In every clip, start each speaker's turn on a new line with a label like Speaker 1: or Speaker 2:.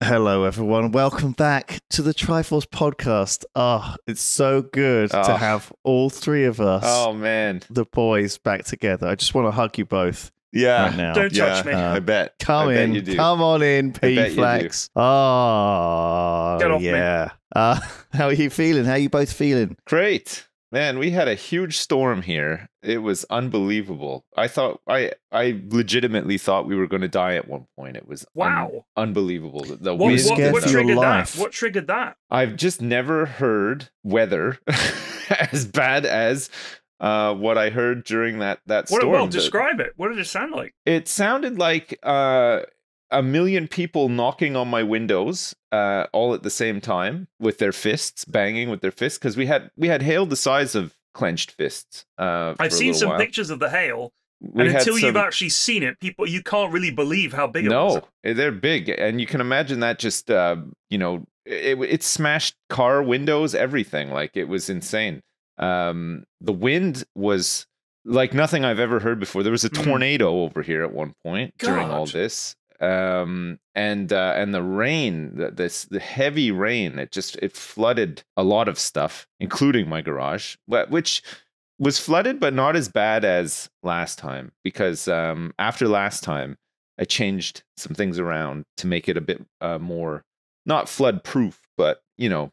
Speaker 1: Hello, everyone. Welcome back to the Triforce podcast. Oh, it's so good to have all three of us,
Speaker 2: man,
Speaker 1: the boys, back together. I just want to hug you both.
Speaker 2: Yeah,
Speaker 1: right now.
Speaker 3: Don't touch me.
Speaker 2: I bet.
Speaker 1: Come
Speaker 2: I bet
Speaker 1: in.
Speaker 2: you do.
Speaker 1: Come on in,
Speaker 2: I bet you
Speaker 1: P-Flax. Oh,
Speaker 3: Get off me.
Speaker 1: yeah. How are you feeling? How are you both feeling?
Speaker 2: Great. Man, we had a huge storm here. It was unbelievable. I legitimately thought we were going to die at one point. It was unbelievable. The
Speaker 3: What,
Speaker 2: wind.
Speaker 1: scared
Speaker 3: what
Speaker 1: for your
Speaker 3: triggered
Speaker 1: life.
Speaker 3: that? What triggered that?
Speaker 2: I've just never heard weather as bad as what I heard during that storm.
Speaker 3: Well, describe it. What did it sound like?
Speaker 2: It sounded like a million people knocking on my windows all at the same time with their fists, banging with their fists, because we had hail the size of clenched fists.
Speaker 3: I've seen some pictures of the hail, and until you've actually seen it, you can't really believe how big it was.
Speaker 2: No, they're big, and you can imagine that just it smashed car windows, everything. Like, it was insane. The wind was like nothing I've ever heard before. There was a tornado over here at one point during all this. And the rain, the heavy rain, it flooded a lot of stuff, including my garage, which was flooded, but not as bad as last time, because after last time I changed some things around to make it a bit more, not flood proof, but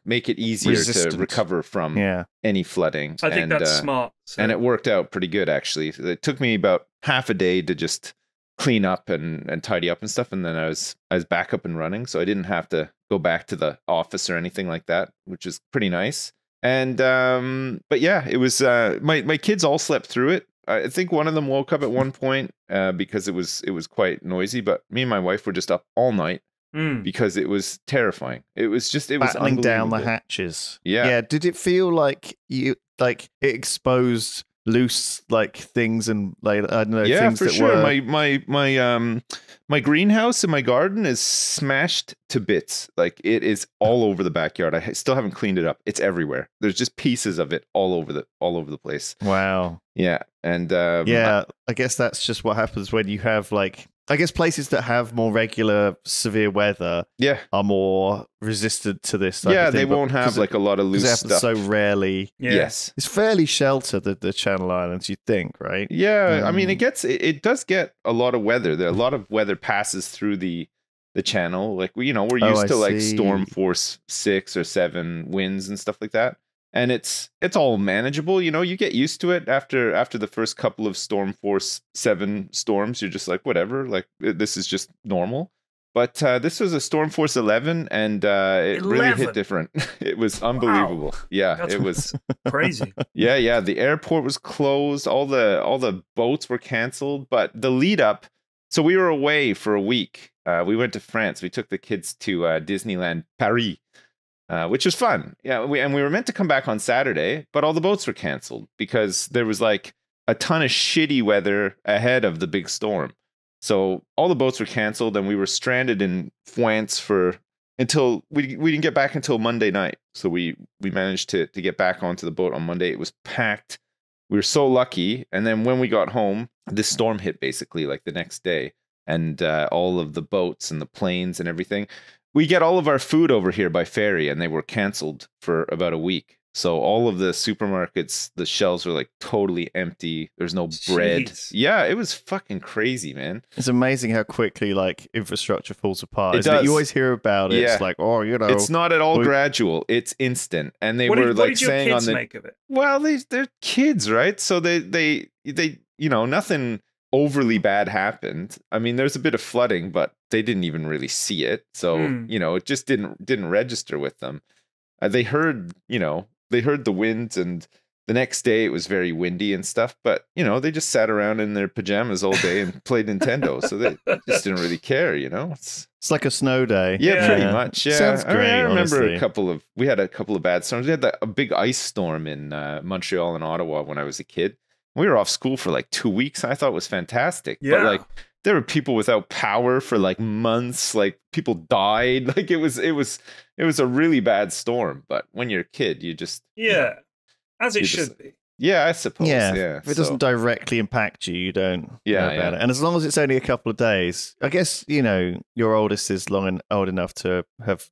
Speaker 2: make it easier to recover from any flooding.
Speaker 3: I think that's smart. So.
Speaker 2: And it worked out pretty good, actually. It took me about half a day to just clean up and tidy up and stuff, and then I was back up and running, so I didn't have to go back to the office or anything like that, which is pretty nice. And but yeah, it was my kids all slept through it. I think one of them woke up at one point because it was quite noisy, but me and my wife were just up all night because it was terrifying. It was
Speaker 1: battling down the hatches.
Speaker 2: Yeah.
Speaker 1: Did it feel like it exposed loose things and I don't know things
Speaker 2: for
Speaker 1: that
Speaker 2: sure.
Speaker 1: were
Speaker 2: My greenhouse in my garden is smashed to bits. Like, it is all over the backyard. I still haven't cleaned it up. It's everywhere. There's just pieces of it all over the place.
Speaker 1: Wow.
Speaker 2: Yeah. And
Speaker 1: I guess that's just what happens when you have I guess places that have more regular severe weather are more resistant to this type of thing,
Speaker 2: they won't have a lot of loose stuff.
Speaker 1: So rarely.
Speaker 3: Yeah.
Speaker 2: Yes.
Speaker 1: It's fairly sheltered, the Channel Islands, you'd think, right?
Speaker 2: Yeah. I mean, it does get a lot of weather. A lot of weather passes through the channel. Like, we're used to storm force 6 or 7 winds and stuff like that. And it's all manageable. You get used to it after the first couple of storm force 7 storms. You're just like, whatever, like, this is just normal. But this was a storm force 11, and it really hit different. It was unbelievable.
Speaker 3: Wow.
Speaker 2: Yeah, it was
Speaker 3: crazy.
Speaker 2: Yeah. The airport was closed. All the boats were canceled. But the lead up, so we were away for a week. We went to France. We took the kids to Disneyland Paris. Which was fun. Yeah, we were meant to come back on Saturday, but all the boats were canceled because there was a ton of shitty weather ahead of the big storm. So all the boats were canceled, and we were stranded in France until we didn't get back until Monday night. So we managed to get back onto the boat on Monday. It was packed. We were so lucky. And then when we got home, this storm hit basically the next day, and all of the boats and the planes and everything. We get all of our food over here by ferry, and they were canceled for about a week. So all of the supermarkets, the shelves were totally empty. There's no bread. Yeah, it was fucking crazy, man.
Speaker 1: It's amazing how quickly infrastructure falls apart.
Speaker 2: It does.
Speaker 1: You always hear about it.
Speaker 2: Yeah.
Speaker 1: It's
Speaker 2: it's not at all gradual. It's instant. And they were
Speaker 3: what did
Speaker 2: saying
Speaker 3: your
Speaker 2: on
Speaker 3: kids
Speaker 2: the
Speaker 3: make of it?
Speaker 2: Well, they're kids, right? So they nothing overly bad happened. I mean, there's a bit of flooding, but they didn't even really see it. So, it just didn't register with them. They heard the winds, and the next day it was very windy and stuff, but they just sat around in their pajamas all day and played Nintendo. So they just didn't really care, It's
Speaker 1: like a snow day.
Speaker 2: Yeah, pretty much. Yeah.
Speaker 1: Sounds great.
Speaker 2: I remember
Speaker 1: honestly.
Speaker 2: we had a couple of bad storms. We had a big ice storm in Montreal and Ottawa when I was a kid. We were off school for 2 weeks. I thought it was fantastic.
Speaker 3: Yeah.
Speaker 2: But there were people without power for months. People died. It was a really bad storm. But when you're a kid, you just
Speaker 3: as it should be.
Speaker 2: Yeah, I suppose. Yeah.
Speaker 1: If it doesn't directly impact you, you don't know about it. And as long as it's only a couple of days, I guess, your oldest is old enough to have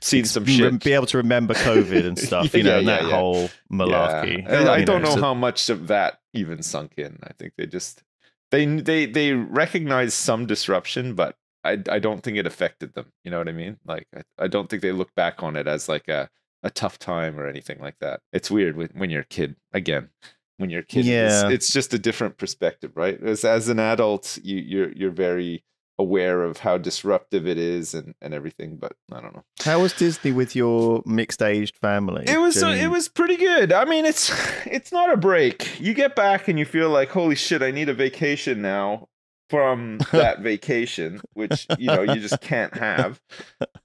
Speaker 2: seen some shit.
Speaker 1: Be able to remember COVID and stuff, that whole malarkey.
Speaker 2: Yeah. I don't know how much of that even sunk in. I think they just, they recognize some disruption, but I don't think it affected them. You know what I mean? Like, I don't think they look back on it as like a tough time or anything like that. It's weird when you're a kid. Again, when you're a kid, it's just a different perspective, right? As an adult, you're very aware of how disruptive it is and everything, but I don't know.
Speaker 1: How was Disney with your mixed-aged family?
Speaker 2: It was pretty good. I mean, it's not a break. You get back and you feel like, holy shit, I need a vacation now from that vacation, which you just can't have.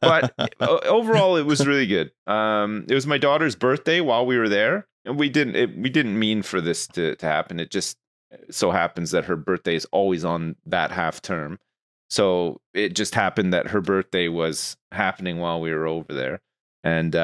Speaker 2: But overall, it was really good. It was my daughter's birthday while we were there, and we didn't mean for this to happen. It just so happens that her birthday is always on that half term. So it just happened that her birthday was happening while we were over there. And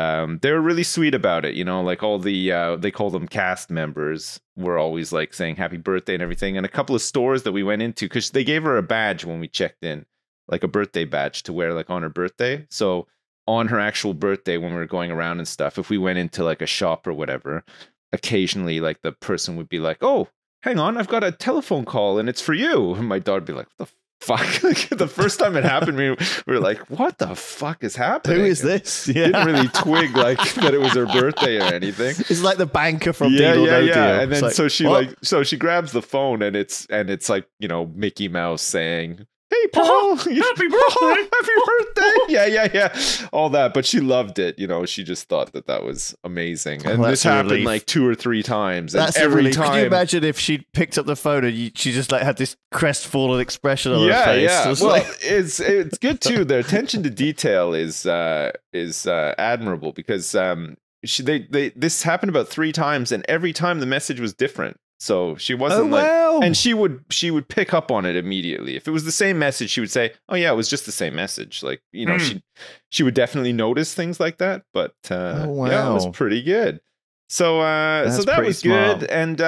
Speaker 2: they were really sweet about it, like all the, they call them cast members, were always like saying happy birthday and everything. And a couple of stores that we went into, because they gave her a badge when we checked in, like a birthday badge to wear like on her birthday. So on her actual birthday, when we were going around and stuff, if we went into like a shop or whatever, occasionally like the person would be like, oh, hang on, I've got a telephone call and it's for you. And my dad would be like, what the fuck? Like, the first time it happened, we were like, what the fuck is happening?
Speaker 1: Who is this?
Speaker 2: Yeah. Didn't really twig like that it was her birthday or anything.
Speaker 1: It's like the banker from Deal or No Deal.
Speaker 2: And then so she grabs the phone and it's like, Mickey Mouse saying, hey, Paul,
Speaker 3: happy birthday.
Speaker 2: Happy birthday. Yeah. All that. But she loved it. She just thought that was amazing. And this happened like 2 or 3 times.
Speaker 1: That's
Speaker 2: and every
Speaker 1: time. Can you imagine if she picked up the phone and she just like had this crestfallen expression on her face?
Speaker 2: Yeah. Well, it's good too. Their attention to detail is admirable because this happened about 3 times and every time the message was different. So she wasn't and she would pick up on it immediately. If it was the same message, she would say, "Oh yeah, it was just the same message." Like, she would definitely notice things like that. But yeah, it was pretty good. So that was smart. Good. And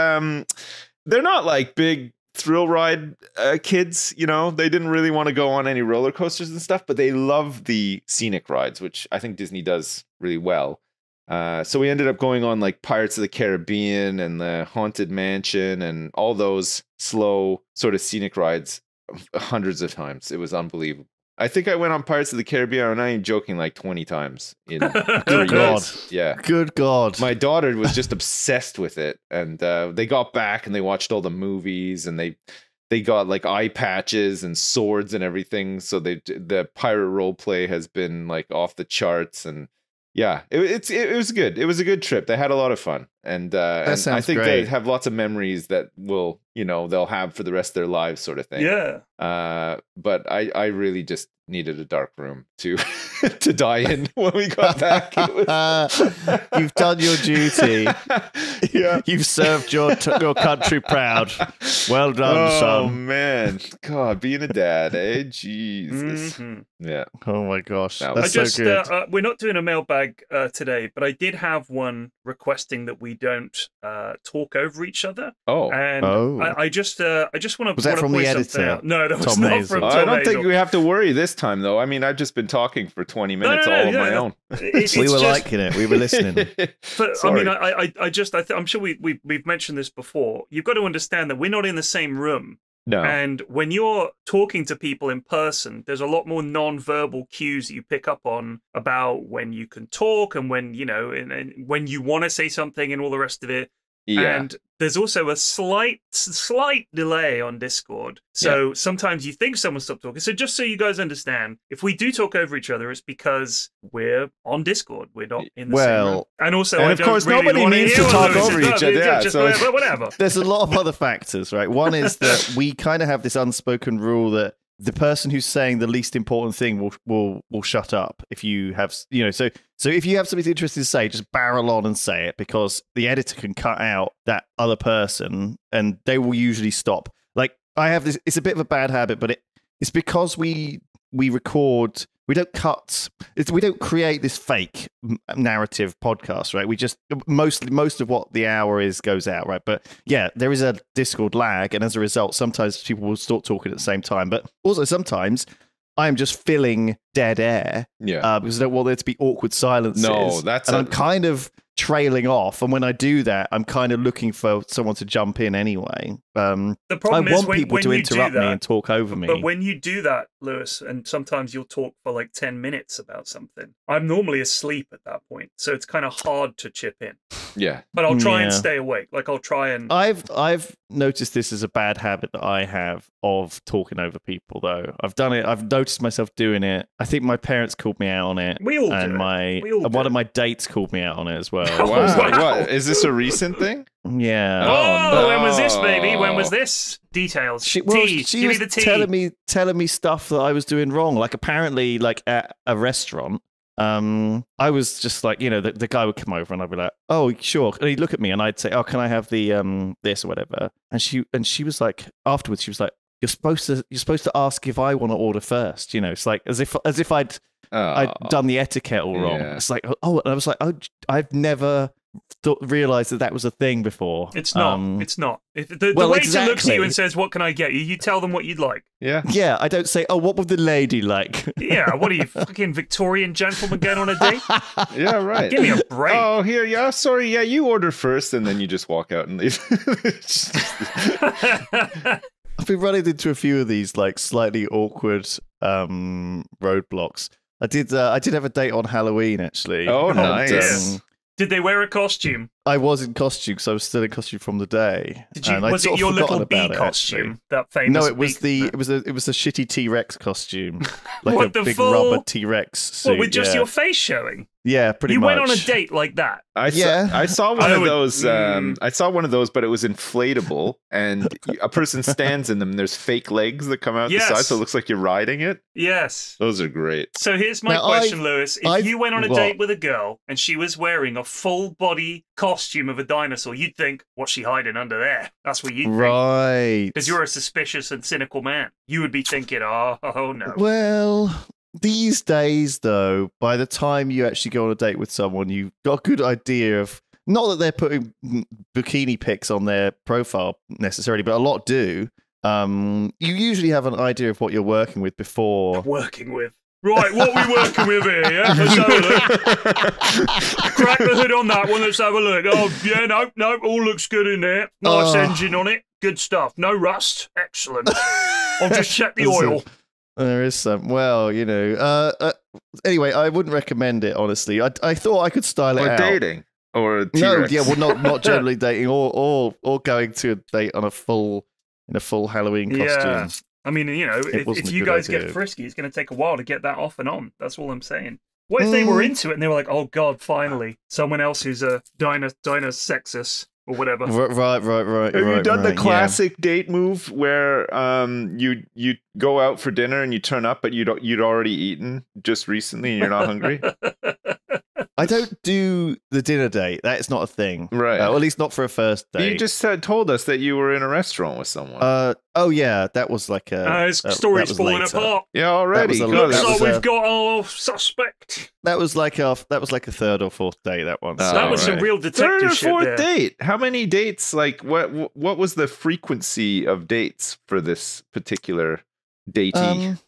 Speaker 2: they're not like big thrill ride kids, they didn't really want to go on any roller coasters and stuff, but they love the scenic rides, which I think Disney does really well. So we ended up going on like Pirates of the Caribbean and the Haunted Mansion and all those slow sort of scenic rides hundreds of times. It was unbelievable. I think I went on Pirates of the Caribbean, and I ain't joking, like 20 times in 3 years. Yeah.
Speaker 1: Good God.
Speaker 2: My daughter was just obsessed with it. And they got back and they watched all the movies and they got like eye patches and swords and everything. So the pirate role play has been like off the charts. And yeah, it was good. It was a good trip. They had a lot of fun, and I think
Speaker 1: great.
Speaker 2: They have lots of memories that will, they'll have for the rest of their lives, sort of thing.
Speaker 3: Yeah.
Speaker 2: But I really just needed a dark room to to die in when we got back.
Speaker 1: You've done your duty.
Speaker 2: Yeah,
Speaker 1: you've served your country proud. Well done, son.
Speaker 2: Oh man, God, being a dad, Jesus.
Speaker 3: Mm-hmm.
Speaker 2: Yeah.
Speaker 1: Oh my gosh, that's so good.
Speaker 3: We're not doing a mailbag today, but I did have one requesting that we don't talk over each other.
Speaker 2: Oh,
Speaker 3: and I just want to.
Speaker 1: Was that from the editor?
Speaker 3: No, that was not from Tom
Speaker 2: I don't
Speaker 3: Hazel.
Speaker 2: think we have to worry this time, though. I mean, I've just been talking for 20 minutes all on my own.
Speaker 1: We were liking it. We were listening.
Speaker 3: But sorry. I mean, I'm sure we've mentioned this before. You've got to understand that we're not in the same room.
Speaker 2: No.
Speaker 3: And when you're talking to people in person, there's a lot more non-verbal cues that you pick up on about when you can talk and when, and when you want to say something and all the rest of it.
Speaker 2: Yeah.
Speaker 3: And there's also a slight delay on Discord. So sometimes you think someone stopped talking. So just so you guys understand, if we do talk over each other, it's because we're on Discord. We're not in the same room. And also,
Speaker 2: of course, nobody needs to talk over each other. Yeah,
Speaker 3: so whatever.
Speaker 1: There's a lot of other factors, right? One is that we kind of have this unspoken rule that the person who's saying the least important thing will shut up if you have, so if you have something interesting to say, just barrel on and say it, because the editor can cut out that other person and they will usually stop. Like, I have this, it's a bit of a bad habit, but it's because we record we don't cut. We don't create this fake narrative podcast, right? We just most of what the hour is goes out, right? But yeah, there is a Discord lag, and as a result, sometimes people will start talking at the same time. But also sometimes I am just filling dead air, because I don't want there to be awkward silences.
Speaker 2: No,
Speaker 1: I'm kind of trailing off, and when I do that, I'm kind of looking for someone to jump in anyway.
Speaker 3: The problem
Speaker 1: I
Speaker 3: is
Speaker 1: want people to interrupt me and talk over me.
Speaker 3: But when you do that, Lewis, and sometimes you'll talk for like 10 minutes about something, I'm normally asleep at that point, so it's kind of hard to chip in.
Speaker 2: Yeah.
Speaker 3: But I'll try and stay awake. Like I'll try and...
Speaker 1: I've noticed this as a bad habit that I have of talking over people, though. I've done it. I've noticed myself doing it. I think my parents called me out on it.
Speaker 3: We all
Speaker 1: and
Speaker 3: do
Speaker 1: one of my dates called me out on it as well.
Speaker 2: Wow. What? Is this a recent thing?
Speaker 1: Yeah.
Speaker 3: Oh,
Speaker 2: no.
Speaker 3: When was this, baby? When was this? Details.
Speaker 1: She
Speaker 3: Give me
Speaker 1: was
Speaker 3: the tea.
Speaker 1: telling me stuff that I was doing wrong. Like apparently, like at a restaurant, I was just like, the guy would come over and I'd be like, oh, sure. And he'd look at me and I'd say, oh, can I have the this or whatever? And she was like, afterwards, she was like, you're supposed to ask if I want to order first. It's like as if I'd done the etiquette all wrong.
Speaker 2: Yeah.
Speaker 1: It's like, oh, and I was like, oh, I've never realized that was a thing before.
Speaker 3: It's not. It's not. The waiter looks at you and says, what can I get you? You tell them what you'd like.
Speaker 2: Yeah.
Speaker 1: Yeah, I don't say, oh, what would the lady like?
Speaker 3: Yeah, what are you, fucking Victorian gentleman going on a date?
Speaker 2: Yeah, right.
Speaker 3: Give me a break.
Speaker 2: Oh, here, yeah, sorry, yeah, you order first, and then you just walk out and leave.
Speaker 1: I've been running into a few of these like slightly awkward roadblocks. I did have a date on Halloween actually.
Speaker 2: Oh,
Speaker 1: and,
Speaker 2: nice.
Speaker 3: Did they wear a costume?
Speaker 1: I was in costume because I was still in costume from the day.
Speaker 3: Was it your little bee costume? That famous?
Speaker 1: No, it was it was a shitty T-Rex costume, like
Speaker 3: What,
Speaker 1: a
Speaker 3: the
Speaker 1: big
Speaker 3: full-
Speaker 1: rubber T-Rex suit.
Speaker 3: What, with just your face showing?
Speaker 1: Yeah, pretty
Speaker 3: You
Speaker 1: much.
Speaker 3: went on a date like that?
Speaker 2: I saw one of those. I saw one of those, but it was inflatable, and a person stands in them. And there's fake legs that come out the side, so it looks like you're riding it.
Speaker 3: Yes.
Speaker 2: Those are great.
Speaker 3: So here's my question, Lewis. If you went on a
Speaker 1: what?
Speaker 3: date with a girl and she was wearing a full body costume of a dinosaur, you'd think, what's she hiding under there? That's what you'd think.
Speaker 1: Right.
Speaker 3: Because you're a suspicious and cynical man. You would be thinking, oh no.
Speaker 1: Well, these days, though, by the time you actually go on a date with someone, you've got a good idea of, not that they're putting bikini pics on their profile necessarily, but a lot do. You usually have an idea of what you're working with before.
Speaker 3: Working with? Right, what are we working with here? Yeah? Let's have a look. Crack the hood on that one. Let's have a look. Oh, yeah, no, all looks good in there. Nice engine on it. Good stuff. No rust. Excellent. I'll just check the oil.
Speaker 1: There is some. Well, anyway, I wouldn't recommend it, honestly. I thought I could style it out.
Speaker 2: Or dating. Or a
Speaker 1: No,
Speaker 2: T-Rex.
Speaker 1: yeah, well, not generally dating or going to a date on in a full Halloween costume.
Speaker 3: Yeah. I mean,
Speaker 1: wasn't
Speaker 3: if
Speaker 1: a
Speaker 3: you
Speaker 1: good
Speaker 3: guys
Speaker 1: idea.
Speaker 3: get frisky, it's going to take a while to get that off and on. That's all I'm saying. What if they were into it and they were like, oh, God, finally, someone else who's a sexist or whatever.
Speaker 1: Right.
Speaker 2: Have you done the classic date move where you go out for dinner and you turn up, but you'd already eaten just recently and you're not hungry?
Speaker 1: I don't do the dinner date. That is not a thing.
Speaker 2: Right.
Speaker 1: Or at least not for a first date.
Speaker 2: You just told us that you were in a restaurant with someone.
Speaker 1: Oh yeah, that was like a.
Speaker 3: His story's
Speaker 1: that was
Speaker 3: falling
Speaker 1: later.
Speaker 3: apart.
Speaker 2: Yeah, already.
Speaker 1: That was a
Speaker 2: Good.
Speaker 3: Looks
Speaker 1: that
Speaker 3: like
Speaker 1: was
Speaker 3: we've got our suspect.
Speaker 1: That was like a third or fourth date. That one.
Speaker 3: That was some real detective
Speaker 2: Third or
Speaker 3: shit
Speaker 2: fourth
Speaker 3: there.
Speaker 2: date. How many dates? Like what was the frequency of dates for this particular datey?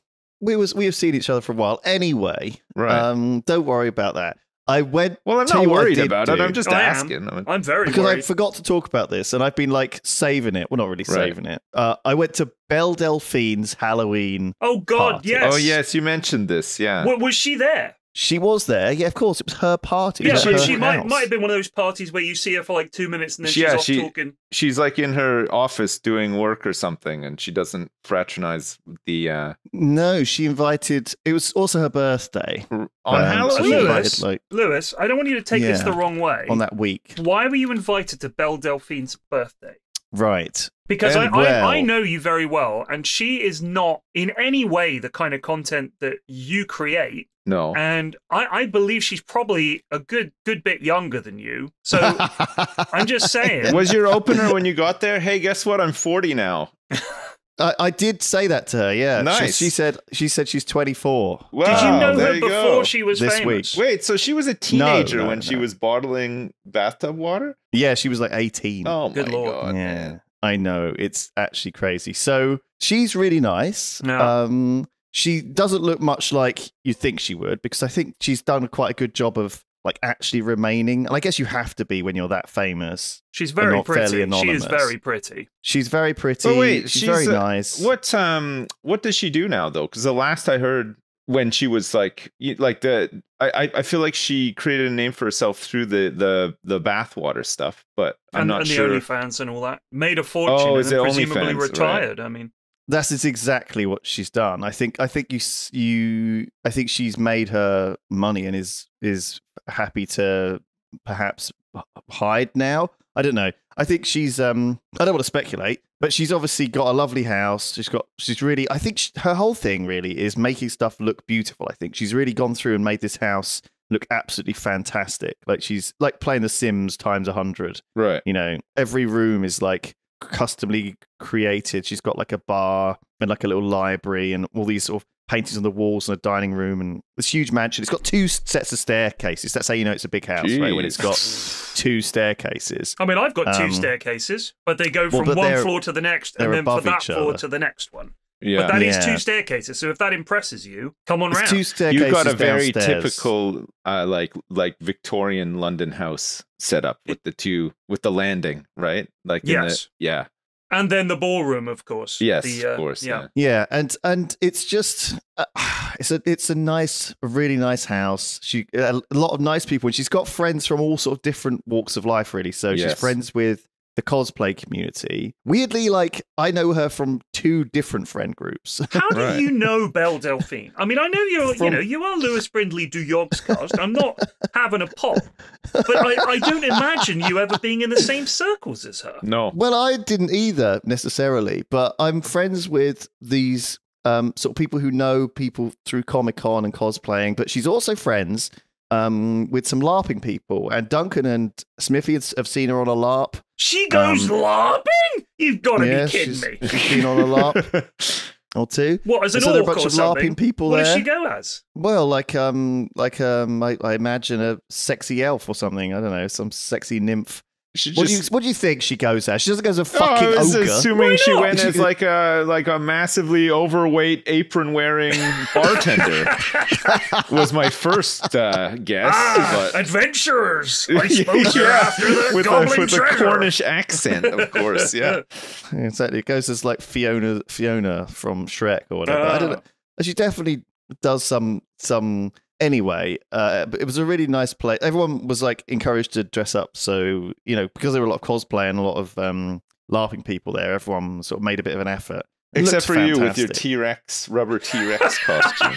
Speaker 1: We have seen each other for a while anyway.
Speaker 2: Right.
Speaker 1: Don't worry about that. I went.
Speaker 2: Well, I'm
Speaker 1: tell
Speaker 2: not
Speaker 1: you what I
Speaker 2: worried
Speaker 1: did
Speaker 2: about it.
Speaker 1: do.
Speaker 2: I'm just asking.
Speaker 3: I'm very
Speaker 1: Because
Speaker 3: worried.
Speaker 1: I forgot to talk about this, and I've been like saving it. Well, not really
Speaker 2: Right.
Speaker 1: saving it. I went to Belle Delphine's Halloween.
Speaker 3: Oh, God,
Speaker 1: party.
Speaker 3: yes.
Speaker 2: Oh yes, you mentioned this. Yeah.
Speaker 3: Was she there?
Speaker 1: She was there. Yeah, of course. It was her party. It
Speaker 3: Yeah,
Speaker 1: was
Speaker 3: but
Speaker 1: her
Speaker 3: she might
Speaker 1: house.
Speaker 3: have been one of those parties where you see her for like 2 minutes and then
Speaker 2: Yeah,
Speaker 3: she's off talking.
Speaker 2: She's like in her office doing work or something, and she doesn't fraternize the
Speaker 1: No, she invited. It was also her birthday.
Speaker 2: on
Speaker 1: So
Speaker 2: Halloween.
Speaker 1: she
Speaker 3: Lewis?
Speaker 1: invited, like,
Speaker 3: Lewis, I don't want you to take this
Speaker 1: Yeah.
Speaker 3: the wrong way.
Speaker 1: on that week.
Speaker 3: Why were you invited to Belle Delphine's birthday?
Speaker 1: Right.
Speaker 3: Because
Speaker 1: And
Speaker 3: I know you very well, and she is not in any way the kind of content that you create.
Speaker 2: No.
Speaker 3: And I believe she's probably a good bit younger than you. So I'm just saying.
Speaker 2: Was your opener when you got there? Hey, guess what? I'm 40 now.
Speaker 1: I did say that to her. Yeah,
Speaker 2: Nice.
Speaker 1: She said she's 24.
Speaker 2: Wow,
Speaker 3: Did you know
Speaker 2: there
Speaker 3: her
Speaker 2: you
Speaker 3: before
Speaker 2: go.
Speaker 3: she was
Speaker 1: This
Speaker 3: famous?
Speaker 1: week.
Speaker 2: Wait, so she was a teenager
Speaker 1: No,
Speaker 2: when she
Speaker 1: no.
Speaker 2: was bottling bathtub water?
Speaker 1: Yeah, she was like 18.
Speaker 2: Oh
Speaker 3: Good
Speaker 2: my
Speaker 3: lord.
Speaker 2: god,
Speaker 1: yeah,
Speaker 2: man.
Speaker 1: I know. It's actually crazy. So she's really nice.
Speaker 3: Yeah.
Speaker 1: She doesn't look much like you think she would, because I think she's done quite a good job of like actually remaining. And I guess you have to be when you're that famous.
Speaker 3: She's
Speaker 1: They're
Speaker 3: very
Speaker 1: not fairly
Speaker 3: pretty. She
Speaker 1: anonymous.
Speaker 3: is very pretty.
Speaker 1: She's very pretty.
Speaker 2: But wait,
Speaker 1: she's very nice.
Speaker 2: What does she do now though? Because the last I heard, when she was like I feel like she created a name for herself through the bathwater stuff, but I'm not
Speaker 3: and
Speaker 2: sure.
Speaker 3: the OnlyFans and all that. Made a fortune
Speaker 2: Oh,
Speaker 3: and
Speaker 2: is
Speaker 3: then
Speaker 2: it
Speaker 3: presumably
Speaker 2: OnlyFans? Right.
Speaker 3: retired. I mean,
Speaker 1: That's exactly what she's done. I think I think she's made her money and is happy to perhaps hide now. I don't know. I think she's I don't want to speculate, but she's obviously got a lovely house. She's really, I think her whole thing really is making stuff look beautiful. I think she's really gone through and made this house look absolutely fantastic. Like she's like playing The Sims times 100.
Speaker 2: Right.
Speaker 1: You know, every room is like customly created. She's got like a bar and like a little library and all these sort of paintings on the walls and a dining room and this huge mansion. It's got 2 sets of staircases. That's how you know it's a big house, right? When it's got 2 staircases.
Speaker 3: I mean, I've got 2 staircases, but they go from
Speaker 1: but
Speaker 3: one floor to the next, and
Speaker 1: they're
Speaker 3: then for
Speaker 1: above
Speaker 3: that
Speaker 1: each
Speaker 3: floor
Speaker 1: other.
Speaker 3: to the next one.
Speaker 2: Yeah.
Speaker 3: But that is
Speaker 1: Yeah.
Speaker 3: 2 staircases. So if that impresses you, come on
Speaker 1: It's
Speaker 3: round.
Speaker 1: 2 staircases.
Speaker 2: You've got a very
Speaker 1: downstairs.
Speaker 2: typical like Victorian London house setup with the landing, right? Like
Speaker 3: Yes.
Speaker 2: yeah.
Speaker 3: And then the ballroom, of course.
Speaker 2: Yes,
Speaker 3: The,
Speaker 2: of course. Yeah.
Speaker 1: Yeah, and it's just it's a really nice house. She a lot of nice people, and she's got friends from all sort of different walks of life, really. So she's
Speaker 2: Yes.
Speaker 1: friends with the cosplay community. Weirdly, like I know her from 2 different friend groups.
Speaker 3: How do
Speaker 2: Right.
Speaker 3: you know Belle Delphine? I mean, I know you are Lewis Brindley du Yogscast. I'm not having a pop, but I don't imagine you ever being in the same circles as her.
Speaker 2: No.
Speaker 1: Well, I didn't either necessarily, but I'm friends with these sort of people who know people through Comic-Con and cosplaying. But she's also friends with some LARPing people, and Duncan and Smithy have seen her on a LARP.
Speaker 3: She goes LARPing? You've got to
Speaker 1: Yeah,
Speaker 3: be kidding
Speaker 1: she's-
Speaker 3: me.
Speaker 1: She's been on a LARP or 2.
Speaker 3: What, as an
Speaker 1: So there are a
Speaker 3: orc
Speaker 1: bunch
Speaker 3: or
Speaker 1: of
Speaker 3: something?
Speaker 1: LARPing people
Speaker 3: What
Speaker 1: there.
Speaker 3: does she go as?
Speaker 1: Well, I imagine a sexy elf or something. I don't know, some sexy nymph.
Speaker 2: She
Speaker 1: What do you think she goes as? She doesn't go as a
Speaker 2: I
Speaker 1: fucking
Speaker 2: was
Speaker 1: ogre.
Speaker 2: assuming
Speaker 3: Why
Speaker 2: she
Speaker 3: not?
Speaker 2: went as like a massively overweight apron wearing bartender. Was my first guess. But
Speaker 3: Adventurers! I suppose you're after the
Speaker 2: with
Speaker 3: goblin
Speaker 2: a
Speaker 3: treasure.
Speaker 2: Cornish accent, of course. Yeah.
Speaker 1: Exactly. It goes as like Fiona from Shrek or whatever. I don't know. She definitely does some. Anyway, but it was a really nice play. Everyone was like encouraged to dress up. So, you know, because there were a lot of cosplay and a lot of LARPing people there, everyone sort of made a bit of an effort. It
Speaker 2: Except for
Speaker 1: looked
Speaker 2: you with your
Speaker 1: fantastic.
Speaker 2: rubber T-Rex costume.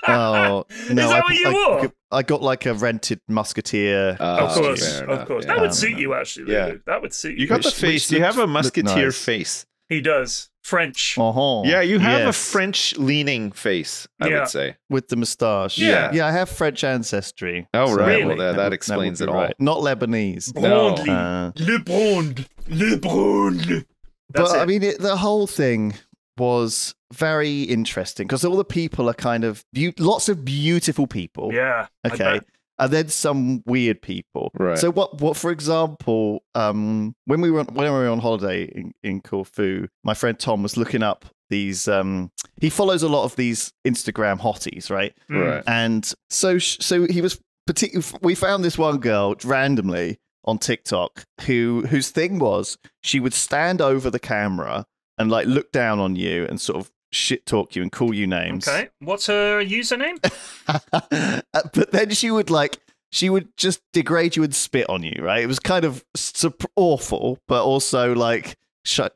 Speaker 1: Oh, no.
Speaker 3: Is that what you wore?
Speaker 1: I got like a rented musketeer.
Speaker 3: Of course,
Speaker 2: fair
Speaker 3: of
Speaker 2: enough,
Speaker 3: course.
Speaker 2: yeah.
Speaker 3: That would suit you, actually.
Speaker 2: Yeah.
Speaker 3: Lulu. That would suit you.
Speaker 2: You got the
Speaker 1: Which
Speaker 2: face. You have a
Speaker 1: looked
Speaker 2: musketeer
Speaker 1: nice.
Speaker 2: face.
Speaker 3: He does. French.
Speaker 1: Uh-huh.
Speaker 2: Yeah, you have a
Speaker 1: Yes.
Speaker 2: French-leaning face, I
Speaker 3: Yeah.
Speaker 2: would say.
Speaker 1: With the moustache.
Speaker 2: Yeah.
Speaker 1: Yeah, I have French ancestry.
Speaker 2: Oh,
Speaker 1: So
Speaker 2: right.
Speaker 3: Really?
Speaker 2: Well, that
Speaker 1: would
Speaker 2: explains
Speaker 1: be
Speaker 2: it all.
Speaker 1: right. Not Lebanese.
Speaker 2: No.
Speaker 3: Blondely. Le Blonde. Le Blonde. That's
Speaker 1: But I
Speaker 3: it.
Speaker 1: mean, the whole thing was very interesting because all the people are kind of lots of beautiful people.
Speaker 3: Yeah. I
Speaker 1: Okay.
Speaker 3: bet.
Speaker 1: And then some weird people.
Speaker 2: Right.
Speaker 1: So what for example, when we were on holiday in Corfu, my friend Tom was looking up these he follows a lot of these Instagram hotties, right?
Speaker 3: Mm.
Speaker 2: Right.
Speaker 1: And so he was we found this one girl randomly on TikTok whose thing was she would stand over the camera and like look down on you and sort of shit talk you and call you names.
Speaker 3: Okay. What's her username?
Speaker 1: But then she would just degrade you and spit on you, right? It was kind of awful, but also like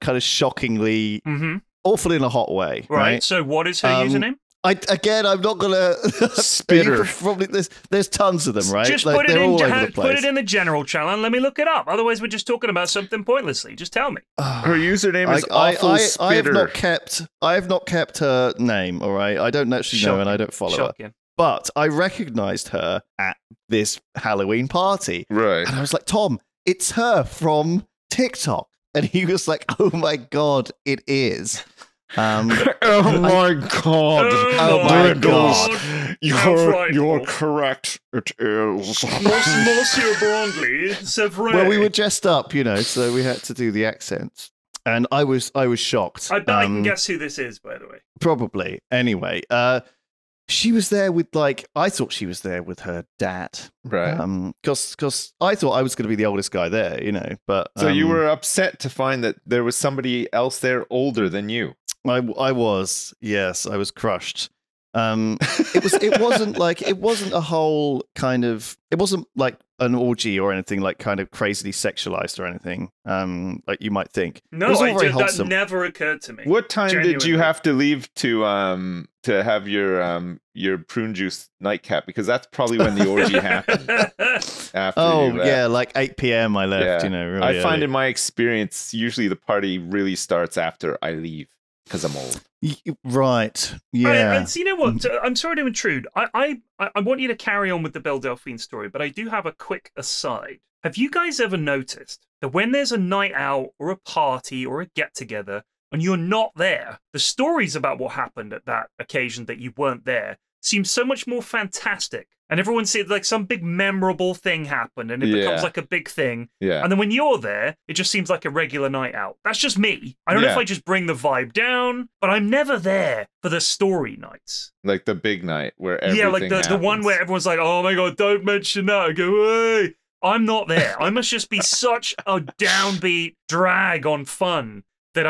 Speaker 1: kind of shockingly
Speaker 3: Mm-hmm.
Speaker 1: awful in a hot way,
Speaker 3: Right.
Speaker 1: right?
Speaker 3: So what is her
Speaker 1: Um,
Speaker 3: username?
Speaker 1: I'm not gonna
Speaker 2: Spitter.
Speaker 1: Probably there's tons of them, right?
Speaker 3: Just
Speaker 1: Like,
Speaker 3: put it
Speaker 1: they're
Speaker 3: in.
Speaker 1: all over the place.
Speaker 3: Put it in the general channel and let me look it up. Otherwise, we're just talking about something pointlessly. Just tell me.
Speaker 2: Her username is awful
Speaker 1: I
Speaker 2: spitter.
Speaker 1: have not kept her name. All right, I don't actually know, and I don't follow her.
Speaker 3: Shocking.
Speaker 1: But I recognized her at this Halloween party,
Speaker 2: Right.
Speaker 1: and I was like, Tom, it's her from TikTok. And he was like, "Oh my god, it is."
Speaker 2: Oh my god!
Speaker 1: Oh my god!
Speaker 2: You're correct. It is.
Speaker 3: Monsieur Brondley, c'est vrai.
Speaker 1: Well, we were dressed up, so we had to do the accents, and I was shocked.
Speaker 3: I bet I can guess who this is, by the way.
Speaker 1: Probably. Anyway, she was there with I thought she was there with her dad,
Speaker 2: Right.
Speaker 1: Because I thought I was going to be the oldest guy there, But
Speaker 2: So you were upset to find that there was somebody else there older than you.
Speaker 1: I was, yes, I was crushed. It wasn't a whole kind of, it wasn't like an orgy or anything like kind of crazily sexualized or anything, like you might think.
Speaker 3: No,
Speaker 1: It was all very
Speaker 3: that
Speaker 1: wholesome.
Speaker 3: never occurred to me.
Speaker 2: What time did you
Speaker 3: Genuinely.
Speaker 2: have to leave to have your prune juice nightcap? Because that's probably when the orgy happened. After
Speaker 1: Oh
Speaker 2: you left.
Speaker 1: yeah, like 8 p.m. I left.
Speaker 2: Yeah.
Speaker 1: Really
Speaker 2: I find
Speaker 1: early.
Speaker 2: in my experience, usually the party really starts after I leave because I'm old.
Speaker 1: Right. Yeah.
Speaker 3: So you know what? I'm sorry to intrude. I want you to carry on with the Belle Delphine story, but I do have a quick aside. Have you guys ever noticed that when there's a night out or a party or a get together and you're not there, the stories about what happened at that occasion that you weren't there seem so much more fantastic? And everyone said like some big memorable thing happened and it becomes like a big thing.
Speaker 2: Yeah.
Speaker 3: And then when you're there, it just seems like a regular night out. That's just me. I don't know if
Speaker 2: Yeah.
Speaker 3: I just bring the vibe down, but I'm never there for the story nights.
Speaker 2: Like the big night where everything
Speaker 3: Yeah, like the one where everyone's like, oh my God, don't mention that. I go, hey. I'm not there. I must just be such a downbeat drag on fun that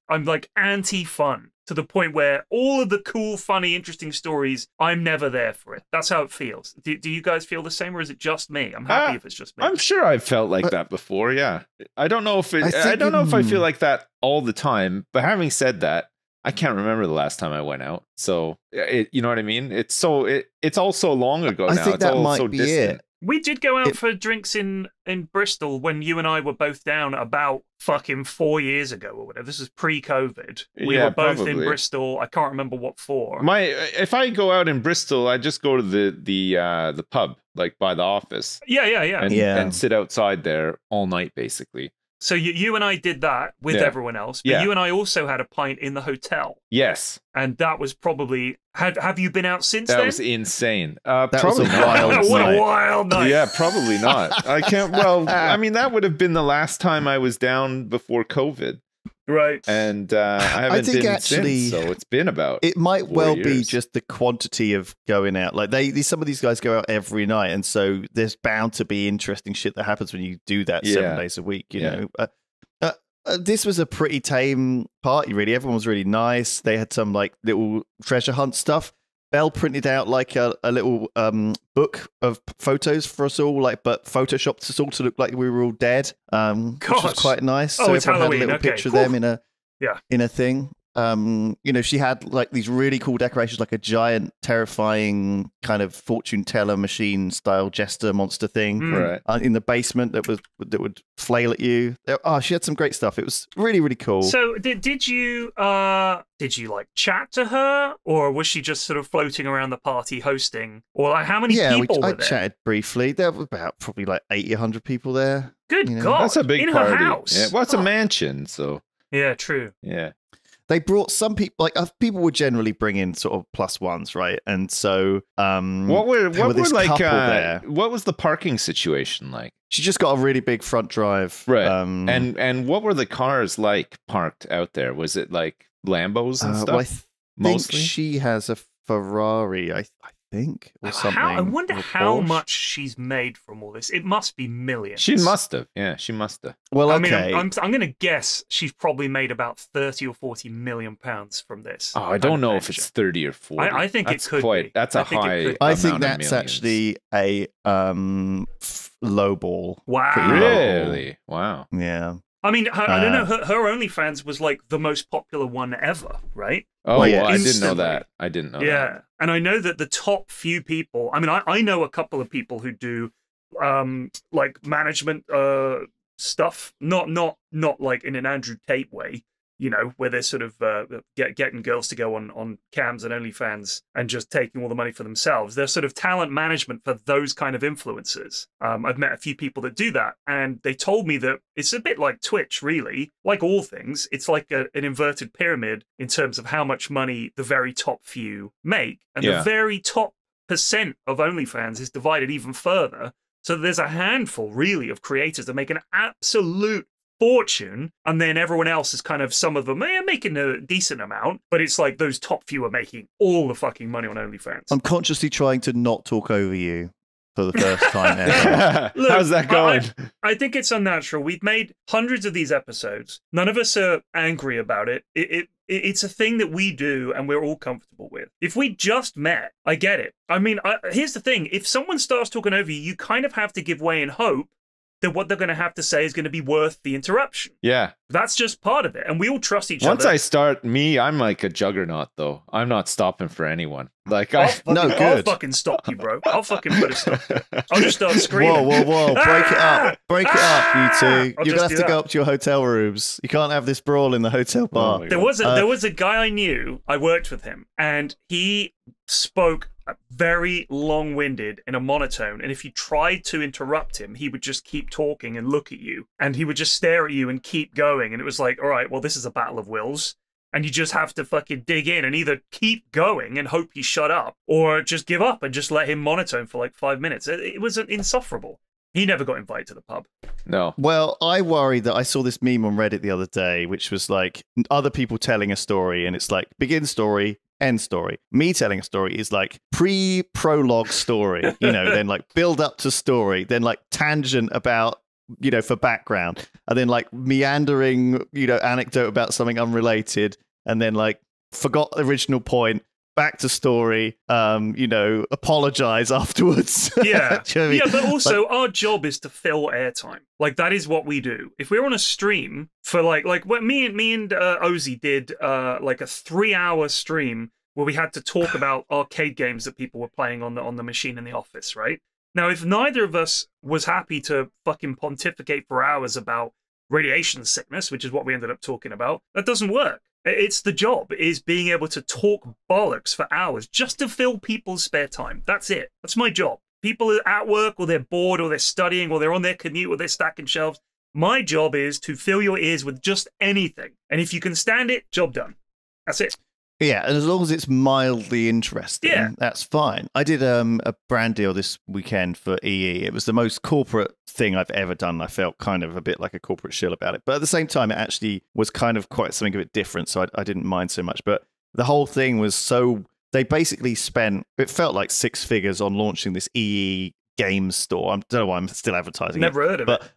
Speaker 3: I'm like anti-fun to the point where all of the cool, funny, interesting stories, I'm never there for it. That's how it feels. Do you guys feel the same, or is it just me? I'm happy if it's just me.
Speaker 2: I'm sure I've felt like that before. Yeah, I don't know if
Speaker 1: I think
Speaker 2: don't know if I feel like that all the time. But having said that, I can't remember the last time I went out. So you know what I mean? It's all so long ago
Speaker 1: I
Speaker 2: now.
Speaker 1: think
Speaker 2: It's
Speaker 1: that
Speaker 2: all
Speaker 1: might
Speaker 2: so
Speaker 1: be
Speaker 2: distant.
Speaker 1: it.
Speaker 3: We did go out for drinks in Bristol when you and I were both down about fucking 4 years ago or whatever. This was pre-COVID. We
Speaker 2: Yeah,
Speaker 3: were both in
Speaker 2: probably.
Speaker 3: Bristol. I can't remember what for.
Speaker 2: If I go out in Bristol, I just go to the pub like by the office
Speaker 3: Yeah.
Speaker 2: and sit outside there all night basically.
Speaker 3: So you and I did that with
Speaker 2: Yeah.
Speaker 3: everyone else, but
Speaker 2: Yeah.
Speaker 3: you and I also had a pint in the hotel,
Speaker 2: Yes,
Speaker 3: and that was probably. Have you been out since
Speaker 2: that
Speaker 3: then?
Speaker 2: was insane.
Speaker 1: was
Speaker 2: Probably
Speaker 1: a
Speaker 2: not.
Speaker 1: wild
Speaker 3: What
Speaker 1: night.
Speaker 3: a wild night!
Speaker 2: Yeah, probably not. I can't. Well, I mean, that would have been the last time I was down before COVID,
Speaker 3: Right.
Speaker 2: and I haven't
Speaker 1: think
Speaker 2: been
Speaker 1: actually
Speaker 2: since. So it's been about.
Speaker 1: It might
Speaker 2: 4
Speaker 1: well be
Speaker 2: years.
Speaker 1: just the quantity of going out. Like some of these guys go out every night, and so there's bound to be interesting shit that happens when you do that 7
Speaker 2: Yeah.
Speaker 1: days a week. You
Speaker 2: Yeah.
Speaker 1: know, this was a pretty tame party. Really, everyone was really nice. They had some like little treasure hunt stuff. Belle printed out like a little book of photos for us all, but photoshopped us all to look like we were all dead, which was
Speaker 3: Gosh.
Speaker 1: quite nice.
Speaker 3: Oh,
Speaker 1: So
Speaker 3: it's
Speaker 1: everyone
Speaker 3: Halloween,
Speaker 1: had a little
Speaker 3: okay.
Speaker 1: picture of them
Speaker 3: Yeah.
Speaker 1: in a thing. She had like these really cool decorations, like a giant, terrifying kind of fortune teller machine style jester monster thing
Speaker 3: Mm.
Speaker 2: Right.
Speaker 1: in the basement that would flail at you. Oh, she had some great stuff. It was really, really cool.
Speaker 3: So did you like chat to her, or was she just sort of floating around the party hosting, or like how many people
Speaker 1: I
Speaker 3: were there?
Speaker 1: chatted briefly. There were about probably like 80, 100 people there.
Speaker 3: Good
Speaker 1: you know.
Speaker 3: God,
Speaker 2: That's a big
Speaker 3: in
Speaker 2: party.
Speaker 3: her house.
Speaker 2: Yeah. Well, it's
Speaker 3: Oh.
Speaker 2: a mansion, so
Speaker 3: Yeah, true.
Speaker 2: yeah.
Speaker 1: They brought some people, people would generally bring in sort of plus ones, right? And so,
Speaker 2: What were
Speaker 1: this
Speaker 2: like?
Speaker 1: couple there.
Speaker 2: What was the parking situation like?
Speaker 1: She just got a really big front drive,
Speaker 2: Right.
Speaker 1: And
Speaker 2: And what were the cars like parked out there? Was it like Lambos and stuff?
Speaker 1: well, I think
Speaker 2: mostly.
Speaker 1: she has a Ferrari, I think, or something.
Speaker 3: I wonder
Speaker 1: or
Speaker 3: how
Speaker 1: Porsche.
Speaker 3: much she's made from all this. It must be millions.
Speaker 2: She must have. Yeah, she must have.
Speaker 1: Well,
Speaker 3: I
Speaker 1: okay.
Speaker 3: mean, I'm going to guess she's probably made about 30 or 40 million pounds from this.
Speaker 2: Oh, I don't
Speaker 3: kind of
Speaker 2: know if
Speaker 3: venture.
Speaker 2: it's 30 or 40.
Speaker 3: I think it
Speaker 2: That's
Speaker 3: could
Speaker 2: quite,
Speaker 3: be.
Speaker 2: That's
Speaker 3: I
Speaker 2: a
Speaker 3: think it
Speaker 2: high.
Speaker 3: could be.
Speaker 1: I think
Speaker 2: amount of
Speaker 1: that's
Speaker 2: millions.
Speaker 1: actually a low ball.
Speaker 3: Wow.
Speaker 1: Pretty low.
Speaker 2: Really? Wow.
Speaker 1: Yeah.
Speaker 3: I mean, I don't know. Her OnlyFans was like the most popular one ever, right?
Speaker 2: Oh,
Speaker 1: Well, yeah,
Speaker 2: well, I didn't know
Speaker 3: instantly.
Speaker 2: that. I didn't know
Speaker 3: Yeah.
Speaker 2: that.
Speaker 3: And I know that the top few people, I mean, I know a couple of people who do like management stuff, not like in an Andrew Tate way, where they're sort of getting girls to go on cams and OnlyFans and just taking all the money for themselves. They're sort of talent management for those kind of influencers. I've met a few people that do that, and they told me that it's a bit like Twitch, really. Like all things, it's like an inverted pyramid in terms of how much money the very top few make, and the very top percent of OnlyFans is divided even further. So there's a handful, really, of creators that make an absolute fortune, and then everyone else is kind of, some of them making a decent amount, but it's like those top few are making all the fucking money on OnlyFans.
Speaker 1: I'm consciously trying to not talk over you for the first time ever.
Speaker 3: Look,
Speaker 2: how's that going?
Speaker 3: I think it's unnatural. We've made hundreds of these episodes. None of us are angry about it. It's a thing that we do and we're all comfortable with. If we just met, I get it. I mean, here's the thing. If someone starts talking over you, you kind of have to give way in hope that what they're going to have to say is going to be worth the interruption.
Speaker 2: Yeah.
Speaker 3: That's just part of it. And we all trust each
Speaker 2: Once
Speaker 3: other.
Speaker 2: I start, I'm like a juggernaut, though. I'm not stopping for anyone. Like,
Speaker 3: I'll
Speaker 1: good.
Speaker 3: fucking stop you, bro. I'll fucking put a stop. I'll just start screaming.
Speaker 1: Whoa. Break it up. Break it up, you two.
Speaker 3: I'll
Speaker 1: You're going to
Speaker 3: just
Speaker 1: have
Speaker 3: do
Speaker 1: to
Speaker 3: that.
Speaker 1: go up to your hotel rooms. You can't have this brawl in the hotel bar.
Speaker 2: my
Speaker 3: There
Speaker 2: God.
Speaker 3: was a guy I knew. I worked with him, and he spoke very long-winded in a monotone. And if you tried to interrupt him, he would just keep talking and look at you, and he would just stare at you and keep going. And it was like, all right, well, this is a battle of wills. And you just have to fucking dig in and either keep going and hope he shut up, or just give up and just let him monotone for like 5 minutes. It was insufferable. He never got invited to the pub.
Speaker 2: No.
Speaker 1: Well, I worry that I saw this meme on Reddit the other day, which was like other people telling a story, and it's like begin story, end story. Me telling a story is like pre-prologue story, then like build up to story, then like tangent about, for background, and then like meandering, anecdote about something unrelated, and then like forgot the original point, back to story, apologize afterwards.
Speaker 3: Yeah.
Speaker 1: Do you know what I mean?
Speaker 3: Yeah, but also our job is to fill airtime. Like that is what we do. If we're on a stream for like what me and Ozzy did like a 3-hour stream where we had to talk about arcade games that people were playing on the machine in the office, right? Now, if neither of us was happy to fucking pontificate for hours about radiation sickness, which is what we ended up talking about, that doesn't work. It's the job, is being able to talk bollocks for hours just to fill people's spare time. That's it. That's my job. People are at work, or they're bored, or they're studying, or they're on their commute, or they're stacking shelves. My job is to fill your ears with just anything. And if you can stand it, job done. That's it.
Speaker 1: Yeah, and as long as it's mildly interesting,
Speaker 3: Yeah.
Speaker 1: that's fine. I did a brand deal this weekend for EE. It was the most corporate thing I've ever done. I felt kind of a bit like a corporate shill about it. But at the same time, it actually was kind of quite something a bit different, so I didn't mind so much. But the whole thing was they basically spent, it felt like 6 figures on launching this EE games store. I don't know why I'm still advertising
Speaker 3: Never heard of it.
Speaker 1: but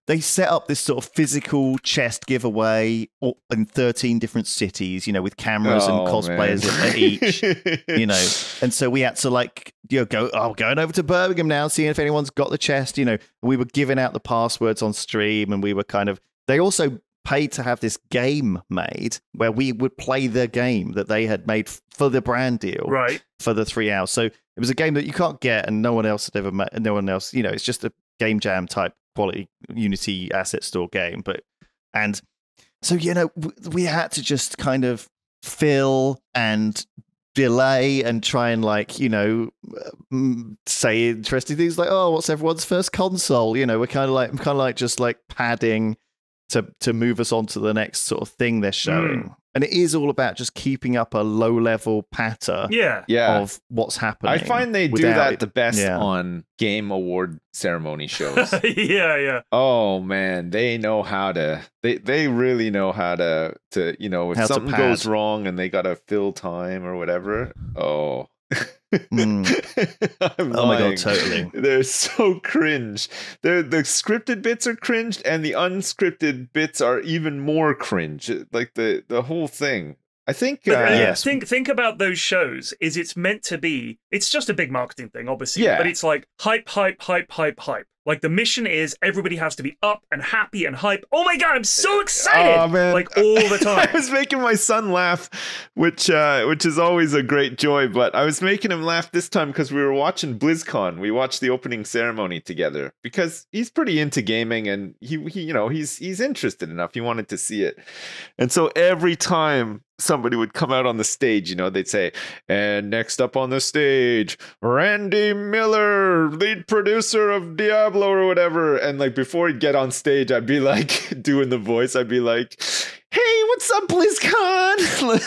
Speaker 1: they set up this sort of physical chest giveaway in 13 different cities, with cameras and cosplayers at each, And so we had to going over to Birmingham now, seeing if anyone's got the chest, We were giving out the passwords on stream, and we were they also paid to have this game made where we would play the game that they had made for the brand deal,
Speaker 3: right, for
Speaker 1: the 3 hours. So it was a game that you can't get, and no one else had ever made. No one else, it's just a game jam type quality Unity asset store game. And so we had to just kind of fill and delay and try and say interesting things like, oh, what's everyone's first console? We're kind of like just like padding to move us on to the next sort of thing they're showing. And it is all about just keeping up a low-level patter of what's happening.
Speaker 2: I find they do that the best on game award ceremony shows.
Speaker 3: Yeah.
Speaker 2: Oh, man, they know how to... They really know how to if
Speaker 1: how
Speaker 2: something goes wrong and they got to fill time or whatever, oh...
Speaker 1: Oh my God, totally.
Speaker 2: They're so cringe. The scripted bits are cringe, and the unscripted bits are even more cringe. Like the whole thing. I think
Speaker 3: yes. Think about those shows. It's meant to be. It's just a big marketing thing, obviously.
Speaker 2: Yeah.
Speaker 3: But it's like hype. Like the mission is everybody has to be up and happy and hype. Oh my god, I'm so excited!
Speaker 2: Oh, man.
Speaker 3: Like all the time.
Speaker 2: I was making my son laugh, which is always a great joy. But I was making him laugh this time because we were watching BlizzCon. We watched the opening ceremony together because he's pretty into gaming and he's interested enough. He wanted to see it, and so every time somebody would come out on the stage, they'd say, and next up on the stage, Randy Miller, lead producer of Diablo or whatever. And like before he'd get on stage, I'd be like doing the voice. I'd be like, hey, what's up, BlizzCon?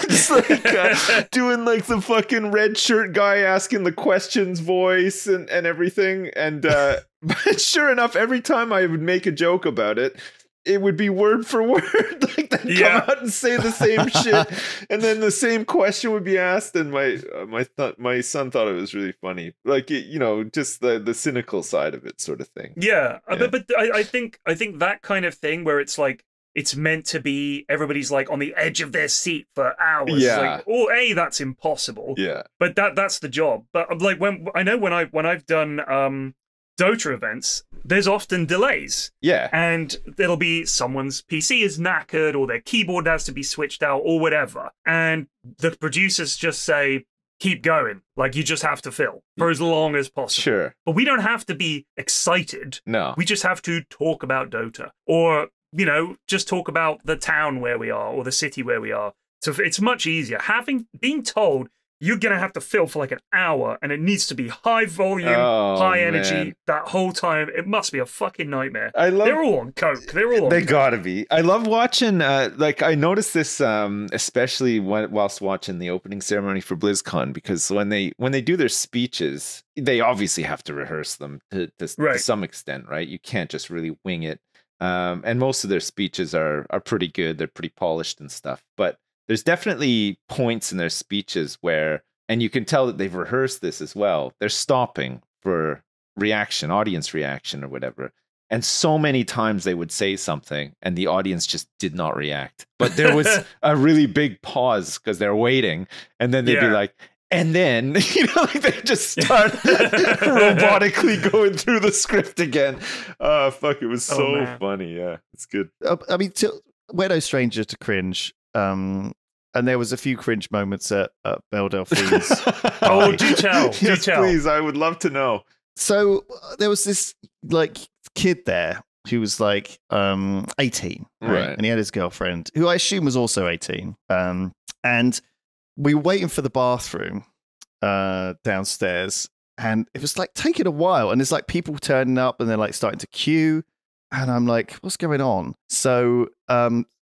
Speaker 2: Just like doing like the fucking red shirt guy asking the questions voice and everything. And but sure enough, every time I would make a joke about it, it would be word for word, like they'd come out and say the same shit, and then the same question would be asked. And my son thought it was really funny, like just the cynical side of it, sort of thing.
Speaker 3: Yeah. But I think that kind of thing where it's like it's meant to be everybody's like on the edge of their seat for hours.
Speaker 2: Yeah.
Speaker 3: Like, that's impossible.
Speaker 2: Yeah.
Speaker 3: But that's the job. But like when I've done Dota events, there's often delays.
Speaker 2: Yeah.
Speaker 3: And there'll be someone's PC is knackered or their keyboard has to be switched out or whatever. And the producers just say, keep going. Like you just have to fill for as long as possible.
Speaker 2: Sure.
Speaker 3: But we don't have to be excited.
Speaker 2: No.
Speaker 3: We just have to talk about Dota or, just talk about the town where we are or the city where we are. So it's much easier. Being told you're going to have to fill for like an hour and it needs to be high volume, high energy
Speaker 2: man.
Speaker 3: that whole time. It must be a fucking nightmare.
Speaker 2: They're
Speaker 3: all on coke.
Speaker 2: They gotta be. I love watching, I noticed this especially whilst watching the opening ceremony for BlizzCon, because when they do their speeches, they obviously have to rehearse them to some extent, right? You can't just really wing it. And most of their speeches are pretty good. They're pretty polished and stuff. But there's definitely points in their speeches where, and you can tell that they've rehearsed this as well, they're stopping for reaction, audience reaction or whatever. And so many times they would say something and the audience just did not react. But there was a really big pause because they're waiting. And then they'd be like, and then, like they just start robotically going through the script again. Fuck, it was so funny. Yeah, it's good.
Speaker 1: I mean, we're no stranger to cringe. And there was a few cringe moments at Belle Delphine's.
Speaker 3: Do tell.
Speaker 2: Yes, please. I would love to know.
Speaker 1: So there was this like kid there who was like 18, right? And he had his girlfriend, who I assume was also 18. And we were waiting for the bathroom downstairs, and it was like taking a while. And there's like people turning up, and they're like starting to queue, and I'm like, what's going on? So